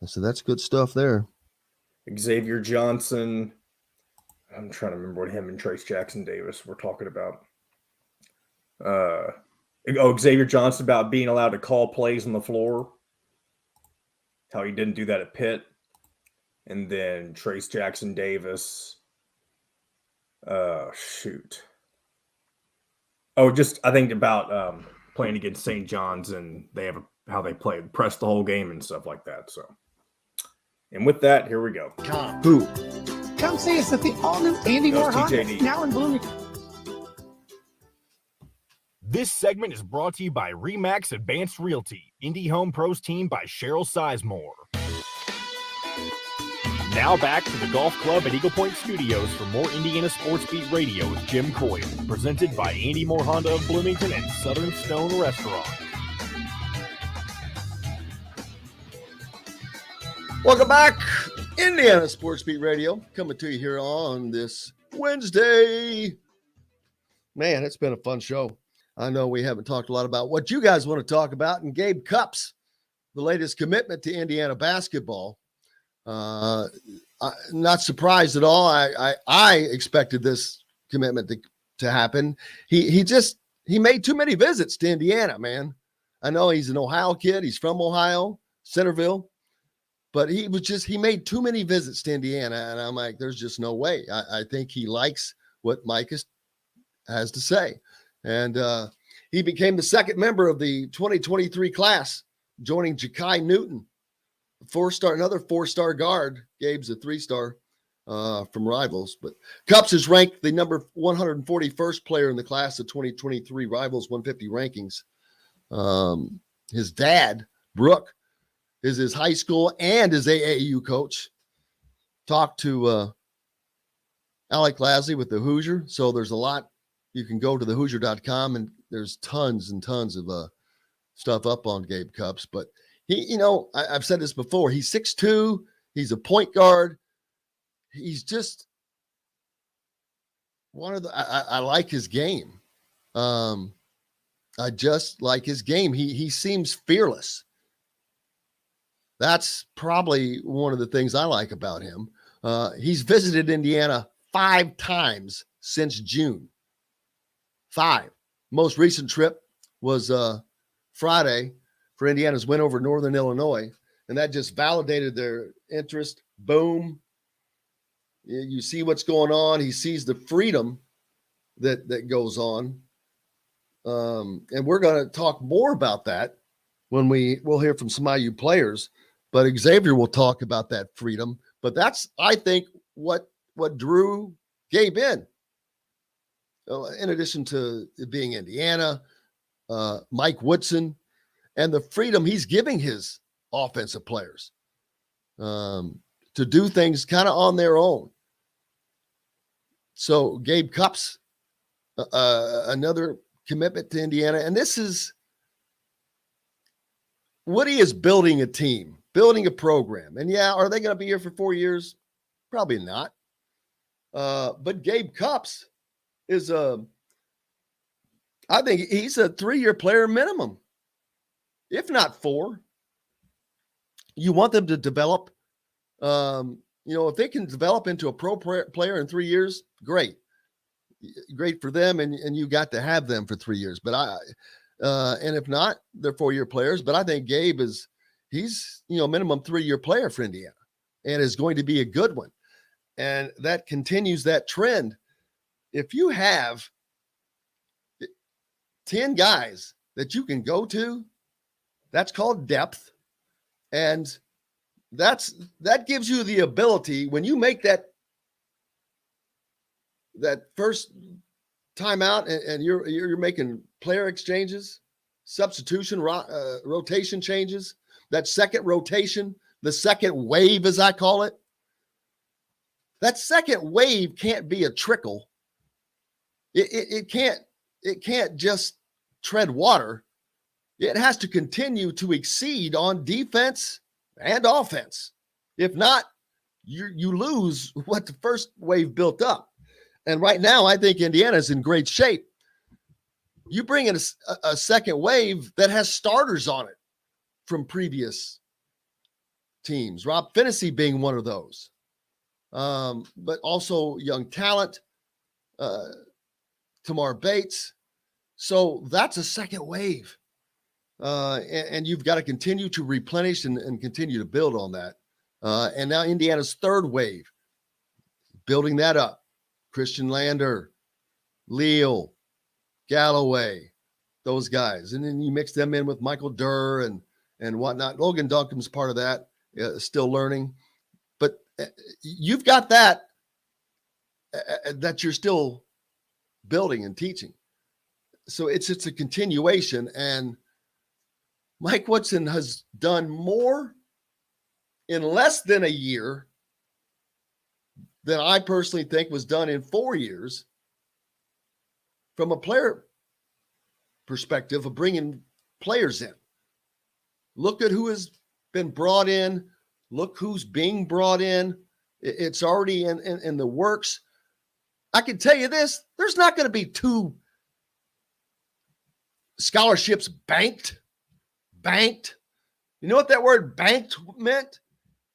I said, that's good stuff there. Xavier Johnson. I'm trying to remember what him and Trace Jackson Davis were talking about. Xavier Johnson about being allowed to call plays on the floor. How he didn't do that at Pitt. And then Trace Jackson Davis. Shoot. Oh, just I think about playing against St. John's and they have how they play, press the whole game and stuff like that. So, and with that, here we go. Who? Come see us at the all-new Andy Moore Honda, now in Bloomington. This segment is brought to you by Remax Advanced Realty, Indy Home Pros team by Cheryl Sizemore. Now back to the golf club at Eagle Point Studios for more Indiana Sports Beat Radio with Jim Coyle, presented by Andy Moore Honda of Bloomington and Southern Stone Restaurant. Welcome back, Indiana Sports Beat Radio, coming to you here on this Wednesday. Man, it's been a fun show. I know we haven't talked a lot about what you guys want to talk about, and Gabe Cupps, the latest commitment to Indiana basketball. Not surprised at all. I expected this commitment to happen. He made too many visits to Indiana, man. I know he's an Ohio kid. He's from Ohio, Centerville. But he made too many visits to Indiana, and I'm like, there's just no way. I think he likes what Mike has to say. And he became the second member of the 2023 class, joining Ja'Kai Newton, another four-star guard. Gabe's a three-star from Rivals. But Cupps is ranked the number 141st player in the class of 2023 Rivals 150 rankings. His dad, Brooke, is his high school and his AAU coach. Talked to Alec Lasley with the Hoosier. So there's a lot. You can go to thehoosier.com and there's tons and tons of stuff up on Gabe Cupps. But he, I've said this before. He's 6'2". He's a point guard. He's just one of the. I like his game. I just like his game. He seems fearless. That's probably one of the things I like about him. He's visited Indiana 5 times since June. 5. Most recent trip was Friday for Indiana's win over Northern Illinois, and that just validated their interest. Boom. You see what's going on. He sees the freedom that goes on. And we're going to talk more about that when we'll hear from some IU players, but Xavier will talk about that freedom. But that's, I think, what drew Gabe in addition to it being Indiana, Mike Woodson, and the freedom he's giving his offensive players to do things kind of on their own. So Gabe Cupps, another commitment to Indiana. And this is Woody is building a team, building a program. And yeah, are they going to be here for 4 years? Probably not. But Gabe Cupps is I think he's a 3-year player minimum, if not 4. You want them to develop. If they can develop into a pro player in 3 years, great for them. And you got to have them for 3 years, but and if not, they're 4-year players. But I think Gabe he's minimum 3-year player for Indiana and is going to be a good one. And that continues that trend. If you have 10 guys that you can go to, that's called depth. And that gives you the ability when you make that first time out and you're making player exchanges, substitution, rotation changes, that second rotation, the second wave, as I call it. That second wave can't be a trickle. It can't just tread water. It has to continue to exceed on defense and offense. If not, you lose what the first wave built up. And right now, I think Indiana's in great shape. You bring in a second wave that has starters on it from previous teams. Rob Finney being one of those. But also young talent, Tamar Bates. So that's a second wave. And you've got to continue to replenish and continue to build on that. And now Indiana's third wave, building that up. Christian Lander, Leal, Galloway, those guys. And then you mix them in with Michael Durr and whatnot. Logan Duncan's part of that, still learning. But you've got that you're still building and teaching. So it's a continuation. And Mike Woodson has done more in less than a year than I personally think was done in 4 years from a player perspective of bringing players in. Look at who has been brought in. Look who's being brought in. It's already in the works. I can tell you this, there's not going to be 2 scholarships banked. You know what that word banked meant?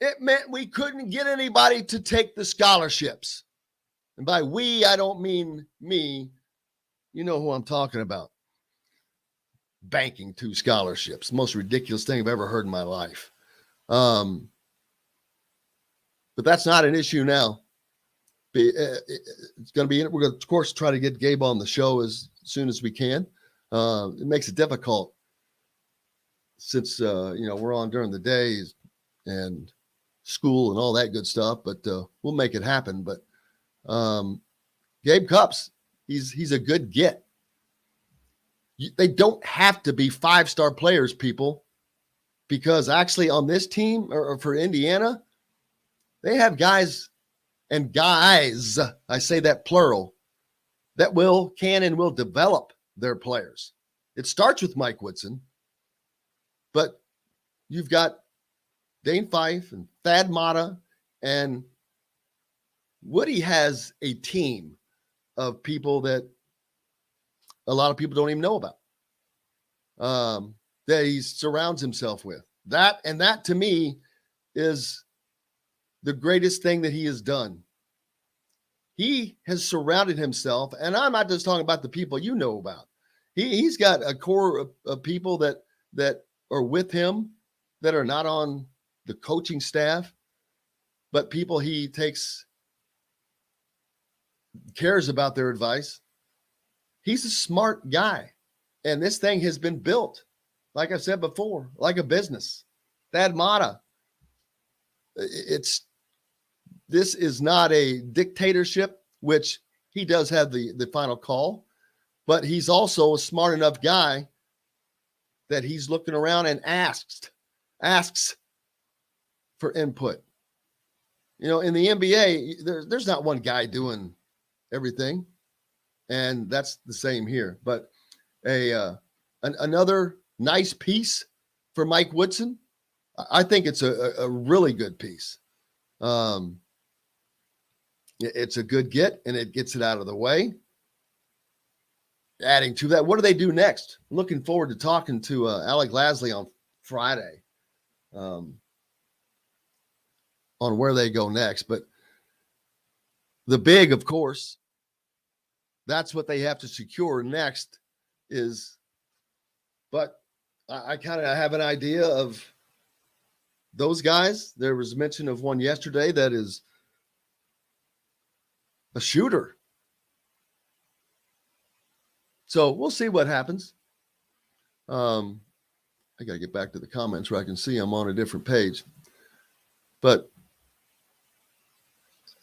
It meant we couldn't get anybody to take the scholarships. And by we, I don't mean me. You know who I'm talking about. Banking 2 scholarships. Most ridiculous thing I've ever heard in my life. But that's not an issue now. It's going to be, we're going to, of course, try to get Gabe on the show as soon as we can. It makes it difficult since, we're on during the days and school and all that good stuff, but we'll make it happen. But Gabe Cupps, he's a good get. They don't have to be 5-star players, people, because actually on this team or for Indiana, they have guys, I say that plural, that can and will develop their players. It starts with Mike Woodson, but you've got Dane Fife and Thad Matta, and Woody has a team of people that a lot of people don't even know about, that he surrounds himself with, That to me is the greatest thing that he has done. He has surrounded himself, and I'm not just talking about the people you know about. He's got a core of people that are with him that are not on the coaching staff, but people he cares about their advice. He's a smart guy, and this thing has been built, like I said before, like a business. Thad Matta, this is not a dictatorship, which he does have the final call, but he's also a smart enough guy that he's looking around and asks for input. You know, in the NBA, there's not one guy doing everything, and that's the same here. But another nice piece for Mike Woodson. I think it's a really good piece. It's a good get, and it gets it out of the way. Adding to that, what do they do next? Looking forward to talking to Alec Lasley on Friday on where they go next. But the big, of course, that's what they have to secure next is, but I kind of have an idea of those guys. There was mention of one yesterday that is a shooter. So we'll see what happens. I got to get back to the comments where I can see I'm on a different page. But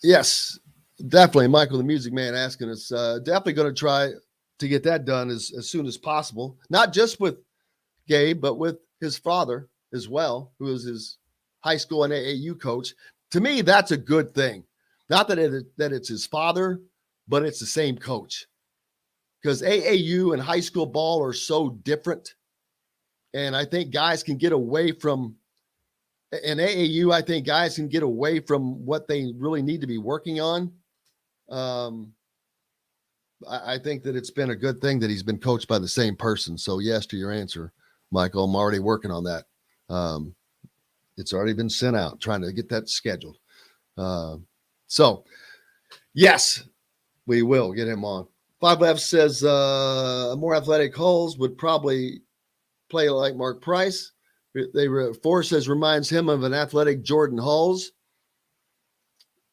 yes, definitely, Michael, the Music Man, asking us, definitely going to try to get that done as soon as possible. Not just with Gabe, but with his father as well, who is his high school and AAU coach. To me, that's a good thing. Not that it's his father, but it's the same coach. Because AAU and high school ball are so different. And I think guys can get away from, in AAU, I think guys can get away from what they really need to be working on. I think that it's been a good thing that he's been coached by the same person. So yes, to your answer, Michael, I'm already working on that. It's already been sent out, trying to get that scheduled. So yes, we will get him on. 5 Left says more athletic Hulls would probably play like Mark Price. 4 says reminds him of an athletic Jordan Hulls.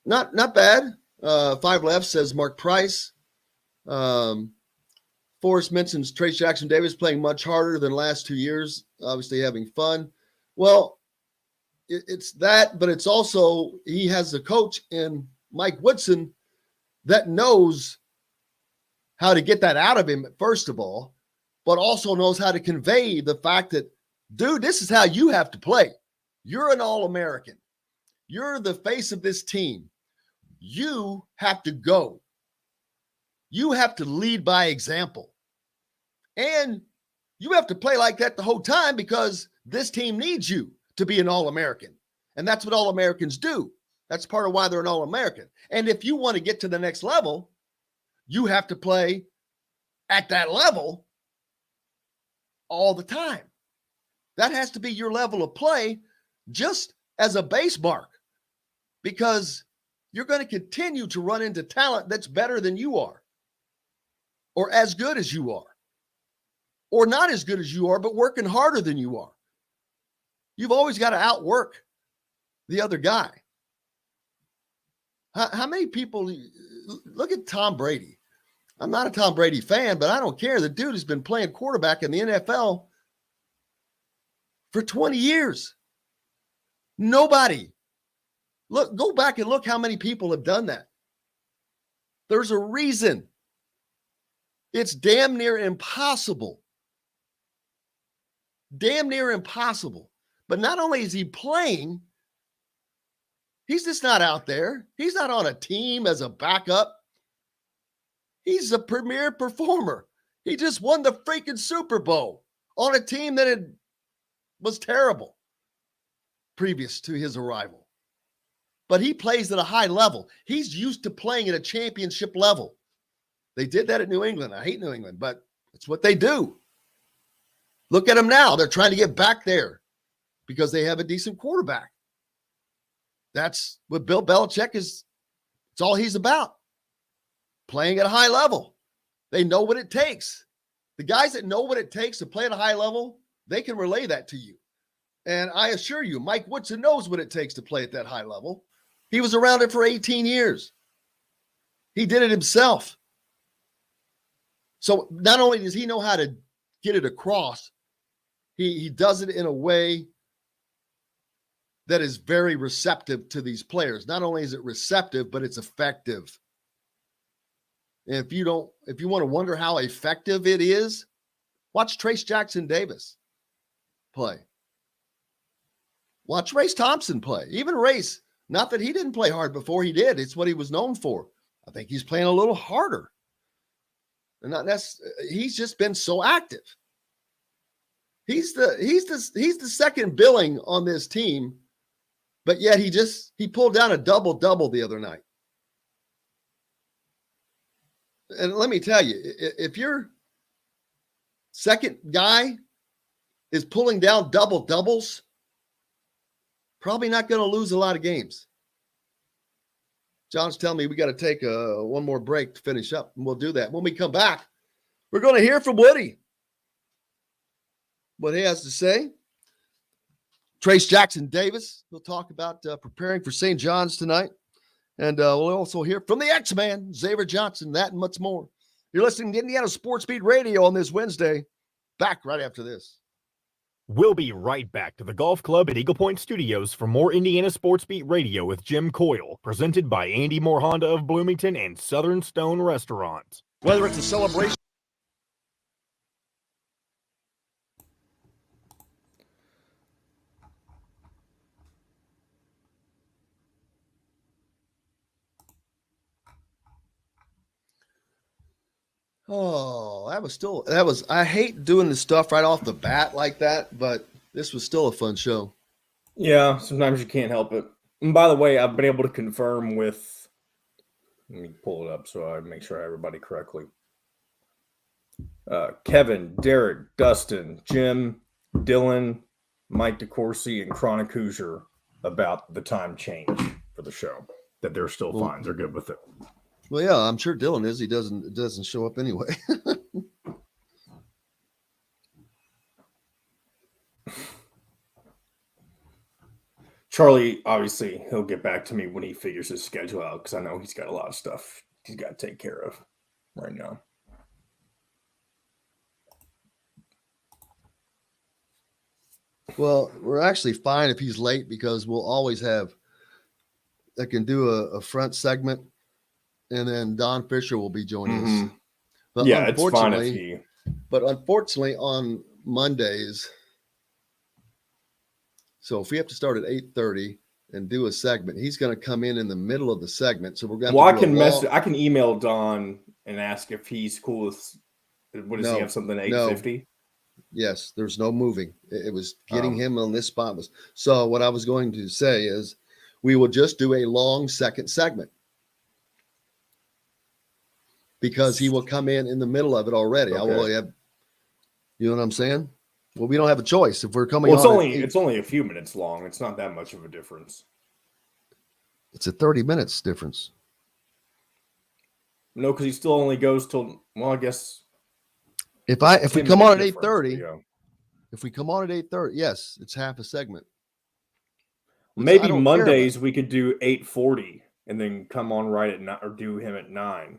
Not bad. 5 Left says Mark Price. Forrest mentions Trace Jackson Davis playing much harder than last 2 years, obviously having fun. Well, it's that, but it's also he has a coach in Mike Woodson that knows how to get that out of him, first of all, but also knows how to convey the fact that, dude, this is how you have to play. You're an All-American. You're the face of this team. You have to go. You have to lead by example. And you have to play like that the whole time because this team needs you to be an All-American. And that's what All-Americans do. That's part of why they're an All-American. And if you want to get to the next level, you have to play at that level all the time. That has to be your level of play just as a base mark, because you're going to continue to run into talent that's better than you are, or as good as you are, or not as good as you are, but working harder than you are. You've always got to outwork the other guy. How many people look at Tom Brady? I'm not a Tom Brady fan, but I don't care. The dude has been playing quarterback in the NFL for 20 years. Nobody. Look, go back and look how many people have done that. There's a reason. It's damn near impossible. Damn near impossible. But not only is he playing, he's just not out there. He's not on a team as a backup. He's a premier performer. He just won the freaking Super Bowl on a team that was terrible previous to his arrival. But he plays at a high level. He's used to playing at a championship level. They did that at New England. I hate New England, but it's what they do. Look at them now. They're trying to get back there because they have a decent quarterback. That's what Bill Belichick is. It's all he's about. Playing at a high level. They know what it takes. The guys that know what it takes to play at a high level, they can relay that to you. And I assure you, Mike Woodson knows what it takes to play at that high level. He was around it for 18 years. He did it himself. So not only does he know how to get it across, he does it in a way that is very receptive to these players. Not only is it receptive, but it's effective. And if you want to wonder how effective it is, watch Trace Jackson Davis play. Watch Race Thompson play. Even Race, not that he didn't play hard before, he did. It's what he was known for. I think he's playing a little harder. And he's just been so active. He's the second billing on this team, but yet he pulled down a double-double the other night. And let me tell you, if your second guy is pulling down double-doubles, probably not going to lose a lot of games. John's telling me we got to take one more break to finish up, and we'll do that. When we come back, we're going to hear from Woody. What he has to say. Trace Jackson Davis. We'll talk about preparing for St. John's tonight. And we'll also hear from the X-Man, Xavier Johnson, that and much more. You're listening to Indiana Sports Beat Radio on this Wednesday. Back right after this. We'll be right back to the Golf Club at Eagle Point Studios for more Indiana Sports Beat Radio with Jim Coyle, presented by Andy Moore Honda of Bloomington and Southern Stone Restaurant. Whether it's a celebration. Oh, I hate doing the stuff right off the bat like that, but this was still a fun show. Yeah, sometimes you can't help it. And by the way, I've been able to confirm with, let me pull it up so I make sure I have everybody correctly. Kevin, Derrick, Dustin, Jim, Dylan, Mike DeCourcy, and Chronic Hoosier about the time change for the show, that they're still fine. They're good with it. Well, yeah, I'm sure Dylan is. He doesn't show up anyway. Charlie, obviously, he'll get back to me when he figures his schedule out, because I know he's got a lot of stuff he's got to take care of right now. Well, we're actually fine if he's late, because we'll always have, I can do a front segment, and then Don Fisher will be joining us. But yeah, it's fine if he... But unfortunately, on Mondays, so if we have to start at 8:30 and do a segment, he's going to come in the middle of the segment. So we're going to. Well, I can email Don and ask if he's cool with. What does he have? Something at 8:50? No. Yes, there's no moving. It was getting him on this spot. So what I was going to say is, we will just do a long second segment, because he will come in the middle of it already. Okay. I will have, you know what I'm saying? Well, we don't have a choice if we're coming. Well, it's only a few minutes long. It's not that much of a difference. It's a 30 minutes difference. No, because he still only goes till, well, I guess. If we come on at 8:30, yeah. If we come on at 8:30, yes, it's half a segment. Maybe Mondays we could do 8:40 and then come on right at 9, or do him at 9.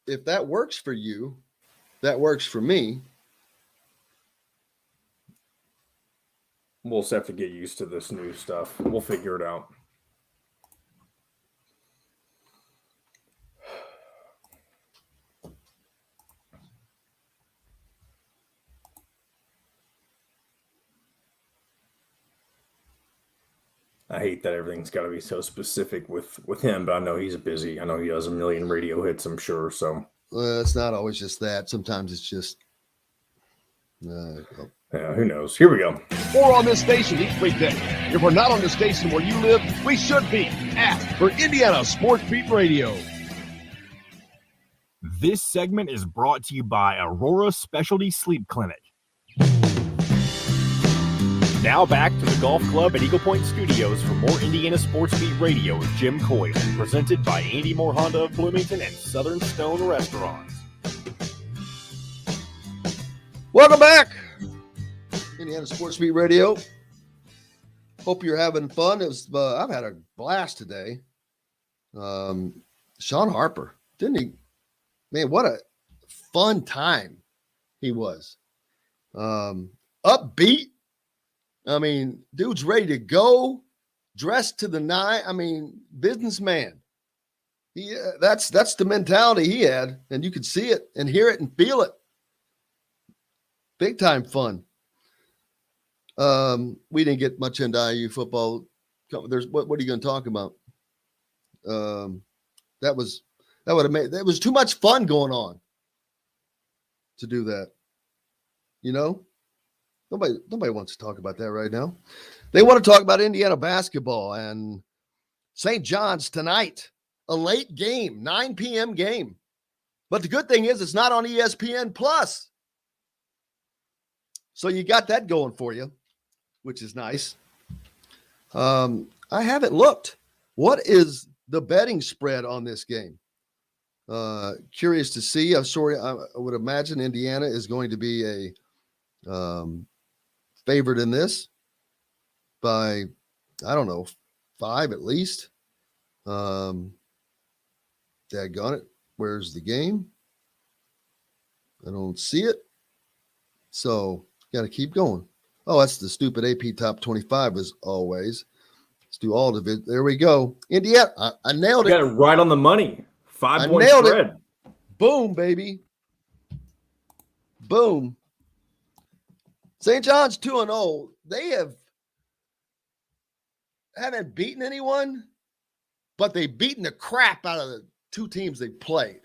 If that works for you, that works for me. We'll just have to get used to this new stuff. We'll figure it out. I hate that everything's got to be so specific with him, but I know he's busy. I know he does a million radio hits, I'm sure. So it's not always just that. Sometimes it's just yeah, who knows? Here we go. Or on this station each weekday. If we're not on the station where you live, we should be. Ask for Indiana Sports Beat Radio. This segment is brought to you by Aurora Specialty Sleep Clinic. Now back to the Golf Club at Eagle Point Studios for more Indiana Sports Beat Radio with Jim Coyle, presented by Andy Moore Honda of Bloomington and Southern Stone Restaurants. Welcome back, Indiana Sports Beat Radio. Hope you're having fun. I've had a blast today. Shawn Harper, didn't he? Man, what a fun time he was. Upbeat. I mean, dude's ready to go, dressed to the nine. I mean, businessman. That's the mentality he had, and you could see it and hear it and feel it. Big time fun. We didn't get much into IU football. What are you going to talk about? That would have made, that was too much fun going on to do that. You know, nobody wants to talk about that right now. They want to talk about Indiana basketball and St. John's tonight, a late game, 9 p.m. game. But the good thing is it's not on ESPN Plus. So you got that going for you, which is nice. I haven't looked. What is the betting spread on this game? Curious to see. I would imagine Indiana is going to be a favored in this by, I don't know, 5 at least. Daggone it. Where's the game? I don't see it. So got to keep going. Oh, that's the stupid AP Top 25 as always. Let's do all of it. There we go. Indiana, I nailed it. You got it right on the money. 5-point nailed spread. it. Boom, baby. Boom. St. John's 2-0. They haven't beaten anyone, but they've beaten the crap out of the two teams they played.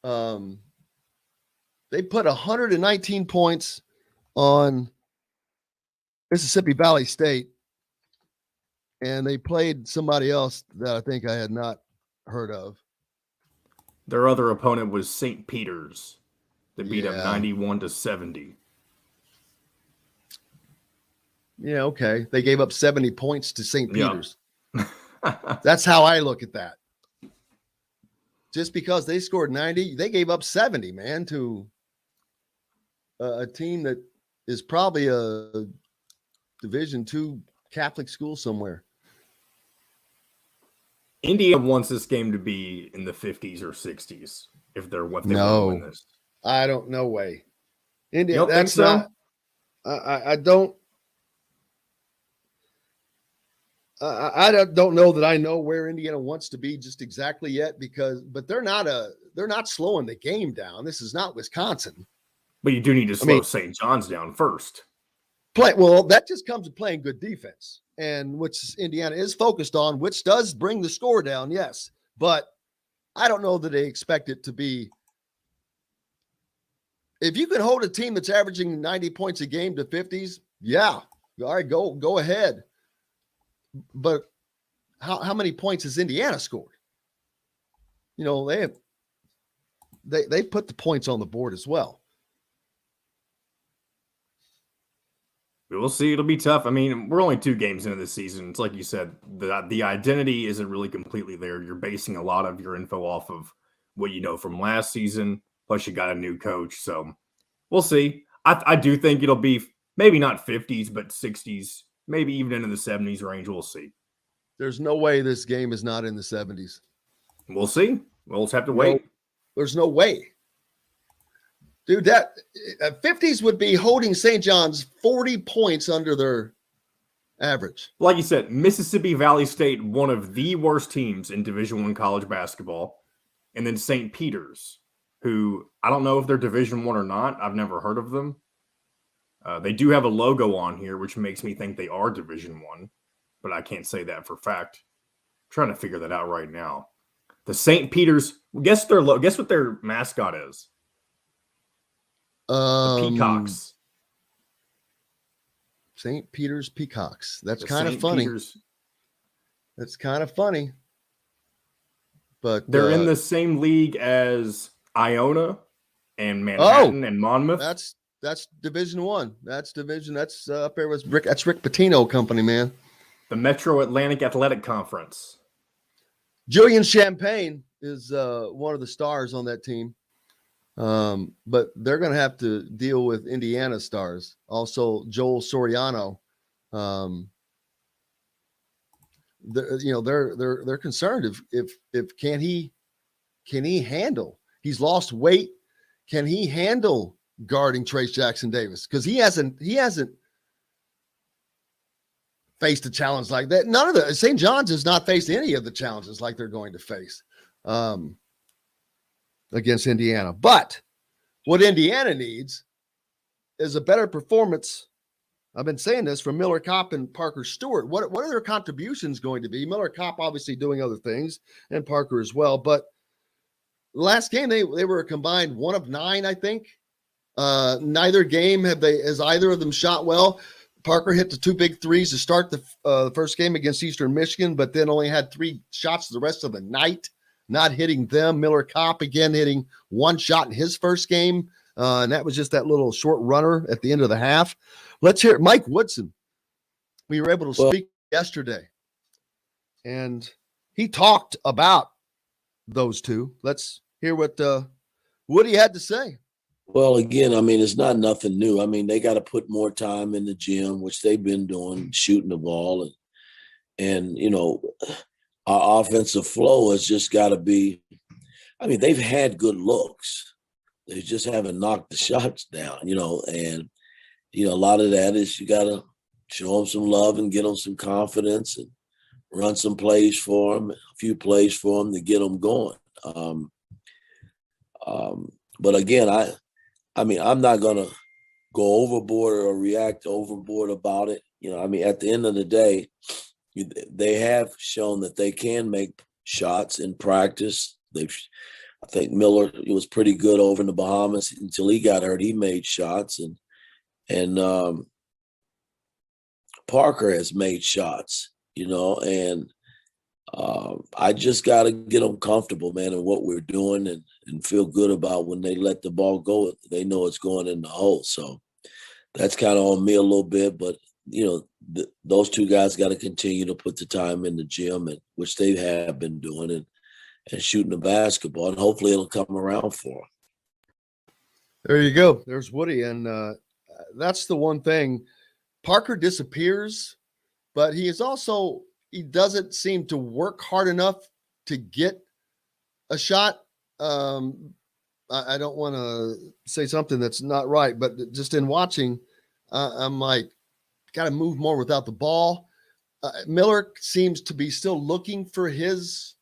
They put 119 points on Mississippi Valley State, and they played somebody else that I think I had not heard of. Their other opponent was St. Peter's. They beat them 91-70. Yeah, okay. They gave up 70 points to St. Peter's. Yeah. That's how I look at that. Just because they scored 90, they gave up 70, man, to a team that is probably a Division II Catholic school somewhere. Indiana wants this game to be in the 50s or 60s if they're what they want to win this. I don't. No way. Indiana. You don't think so? Not. I don't. I don't know that I know where Indiana wants to be just exactly yet but they're not slowing the game down. This is not Wisconsin. But you do need to slow St. John's down first. Well, that just comes with playing good defense, and which Indiana is focused on, which does bring the score down, yes. But I don't know that they expect it to be. If you can hold a team that's averaging 90 points a game to 50s, yeah, all right, go ahead. But how many points has Indiana scored? You know, they put the points on the board as well. We'll see. It'll be tough. I mean, we're only 2 games into the season. It's like you said, the identity isn't really completely there. You're basing a lot of your info off of what you know from last season. Plus, you got a new coach. So we'll see. I do think it'll be maybe not 50s, but 60s, maybe even into the 70s range. We'll see. There's no way this game is not in the 70s. We'll see. We'll just have to wait. There's no way. Dude, that 50s would be holding St. John's 40 points under their average. Like you said, Mississippi Valley State, one of the worst teams in Division I college basketball. And then St. Peter's, who I don't know if they're Division I or not. I've never heard of them. They do have a logo on here, which makes me think they are Division I, but I can't say that for fact. I'm trying to figure that out right now. The St. Peter's, guess what their mascot is? The Peacocks. St. Peter's Peacocks. That's kind of funny. That's kind of funny. But they're in the same league as Iona and Manhattan and Monmouth. That's Division One. That's up there with Rick. That's Rick Pitino company, man. The Metro Atlantic Athletic Conference. Julian Champagne is one of the stars on that team. But they're going to have to deal with Indiana stars. Also, Joel Soriano. They're concerned if can he handle? He's lost weight. Can he handle guarding Trace Jackson Davis? Because he hasn't faced a challenge like that. None of the St. John's has not faced any of the challenges like they're going to face against Indiana. But what Indiana needs is a better performance. I've been saying this from Miller Kopp and Parker Stewart. What are their contributions going to be? Miller Kopp obviously doing other things, and Parker as well. But last game they were a combined 1 of 9, I think. Neither game has either of them shot well. Parker hit the 2 big threes to start the first game against Eastern Michigan, but then only had 3 shots the rest of the night, not hitting them. Miller Kopp again hitting 1 shot in his first game, and that was just that little short runner at the end of the half. Let's hear Mike Woodson. We were able to speak yesterday, and he talked about those two. Let's hear what Woody had to say. Well, again, I mean, it's not nothing new. I mean, they got to put more time in the gym, which they've been doing, shooting the ball. And you know, our offensive flow has just got to be – I mean, they've had good looks. They just haven't knocked the shots down, you know. And, you know, a lot of that is you got to show them some love and get them some confidence and run some plays for them, a few plays for them to get them going. But again, I mean, I'm not going to go overboard or react overboard about it. You know, I mean, at the end of the day, they have shown that they can make shots in practice. I think Miller was pretty good over in the Bahamas until he got hurt. He made shots, and Parker has made shots, you know, and I just got to get them comfortable, man, in what we're doing and feel good about when they let the ball go. They know it's going in the hole. So that's kind of on me a little bit. But, you know, those two guys got to continue to put the time in the gym, and which they have been doing, and shooting the basketball. And hopefully it'll come around for them. There you go. There's Woody. And that's the one thing. Parker disappears, but he doesn't seem to work hard enough to get a shot. I don't want to say something that's not right, but just in watching, I'm like, got to move more without the ball. Miller seems to be still looking for his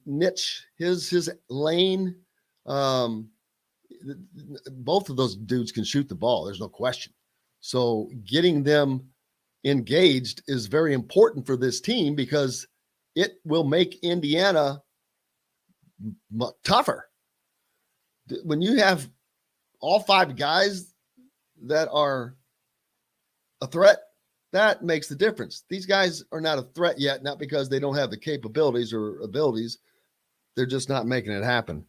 niche, his lane. Both of those dudes can shoot the ball. There's no question. So getting them engaged is very important for this team because it will make Indiana tougher. When you have all 5 guys that are a threat, that makes the difference. These guys are not a threat yet, not because they don't have the capabilities or abilities. They're just not making it happen.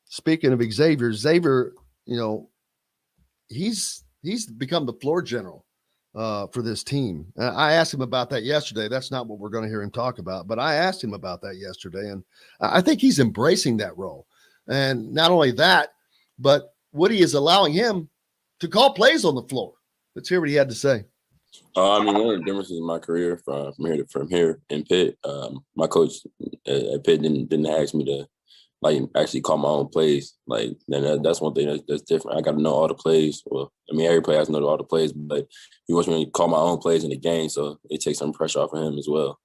Speaking of Xavier, you know, he's become the floor general for this team. I asked him about that yesterday. That's not what we're going to hear him talk about, but I asked him about that yesterday, and I think he's embracing that role. And not only that, but Woody is allowing him to call plays on the floor. Let's hear what he had to say. I mean, one of the differences in my career from here in Pitt, my coach at Pitt didn't ask me to actually call my own plays. That's one thing that's different. I got to know all the plays. Well, I mean, every player has to know all the plays, but he wants me to call my own plays in the game, so it takes some pressure off of him as well.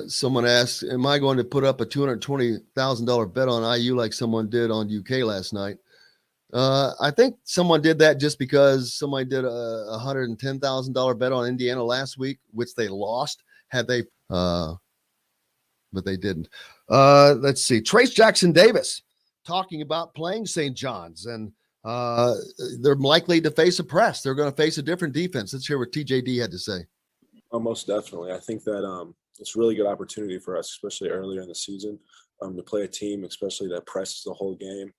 Someone asked, am I going to put up a $220,000 bet on IU like someone did on UK last night? I think someone did that just because somebody did a $110,000 bet on Indiana last week, which they lost. But they didn't. Let's see. Trace Jackson Davis talking about playing St. John's, and they're likely to face a press. They're going to face a different defense. Let's hear what TJD had to say. Oh, most definitely. I think that it's a really good opportunity for us, especially earlier in the season, to play a team, especially that presses the whole game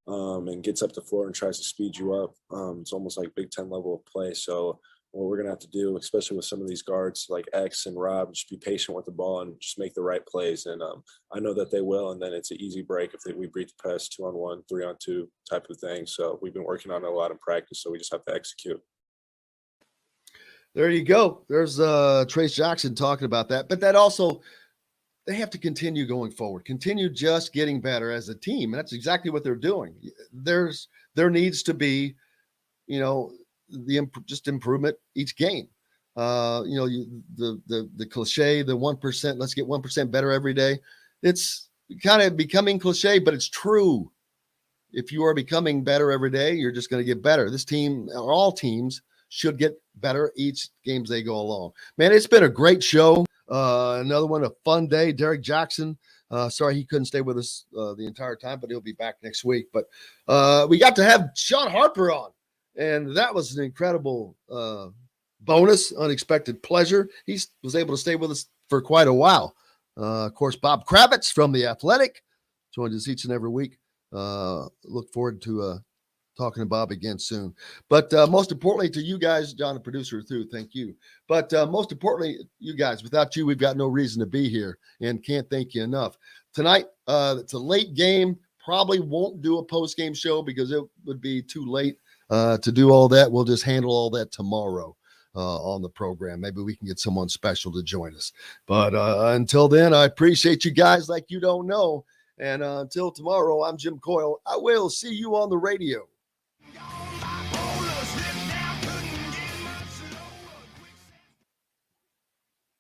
and gets up the floor and tries to speed you up. It's almost like Big Ten level of play. So what we're going to have to do, especially with some of these guards like X and Rob, just be patient with the ball and just make the right plays. And I know that they will. And then it's an easy break if we beat the press 2-on-1, 3-on-2 type of thing. So we've been working on it a lot in practice. So we just have to execute. There you go. There's Trace Jackson talking about that. But that also, they have to continue going forward, continue just getting better as a team. And that's exactly what they're doing. There needs to be, just improvement each game. The cliche, the 1%, let's get 1% better every day. It's kind of becoming cliche, but it's true. If you are becoming better every day, you're just going to get better. This team, or all teams, should get better each games they go along. Man, it's been a great show. Another one, a fun day. Derrick Jackson, sorry he couldn't stay with us the entire time, but he'll be back next week. But we got to have Shawn Harper on, and that was an incredible bonus, unexpected pleasure. He was able to stay with us for quite a while. Of course, Bob Kravitz from The Athletic joins us each and every week. Look forward to talking to Bob again soon. But most importantly to you guys, John, the producer, thank you. But most importantly, you guys, without you, we've got no reason to be here, and can't thank you enough. Tonight, it's a late game. Probably won't do a post-game show because it would be too late to do all that. We'll just handle all that tomorrow on the program. Maybe we can get someone special to join us. But until then, I appreciate you guys like you don't know. And until tomorrow, I'm Jim Coyle. I will see you on the radio.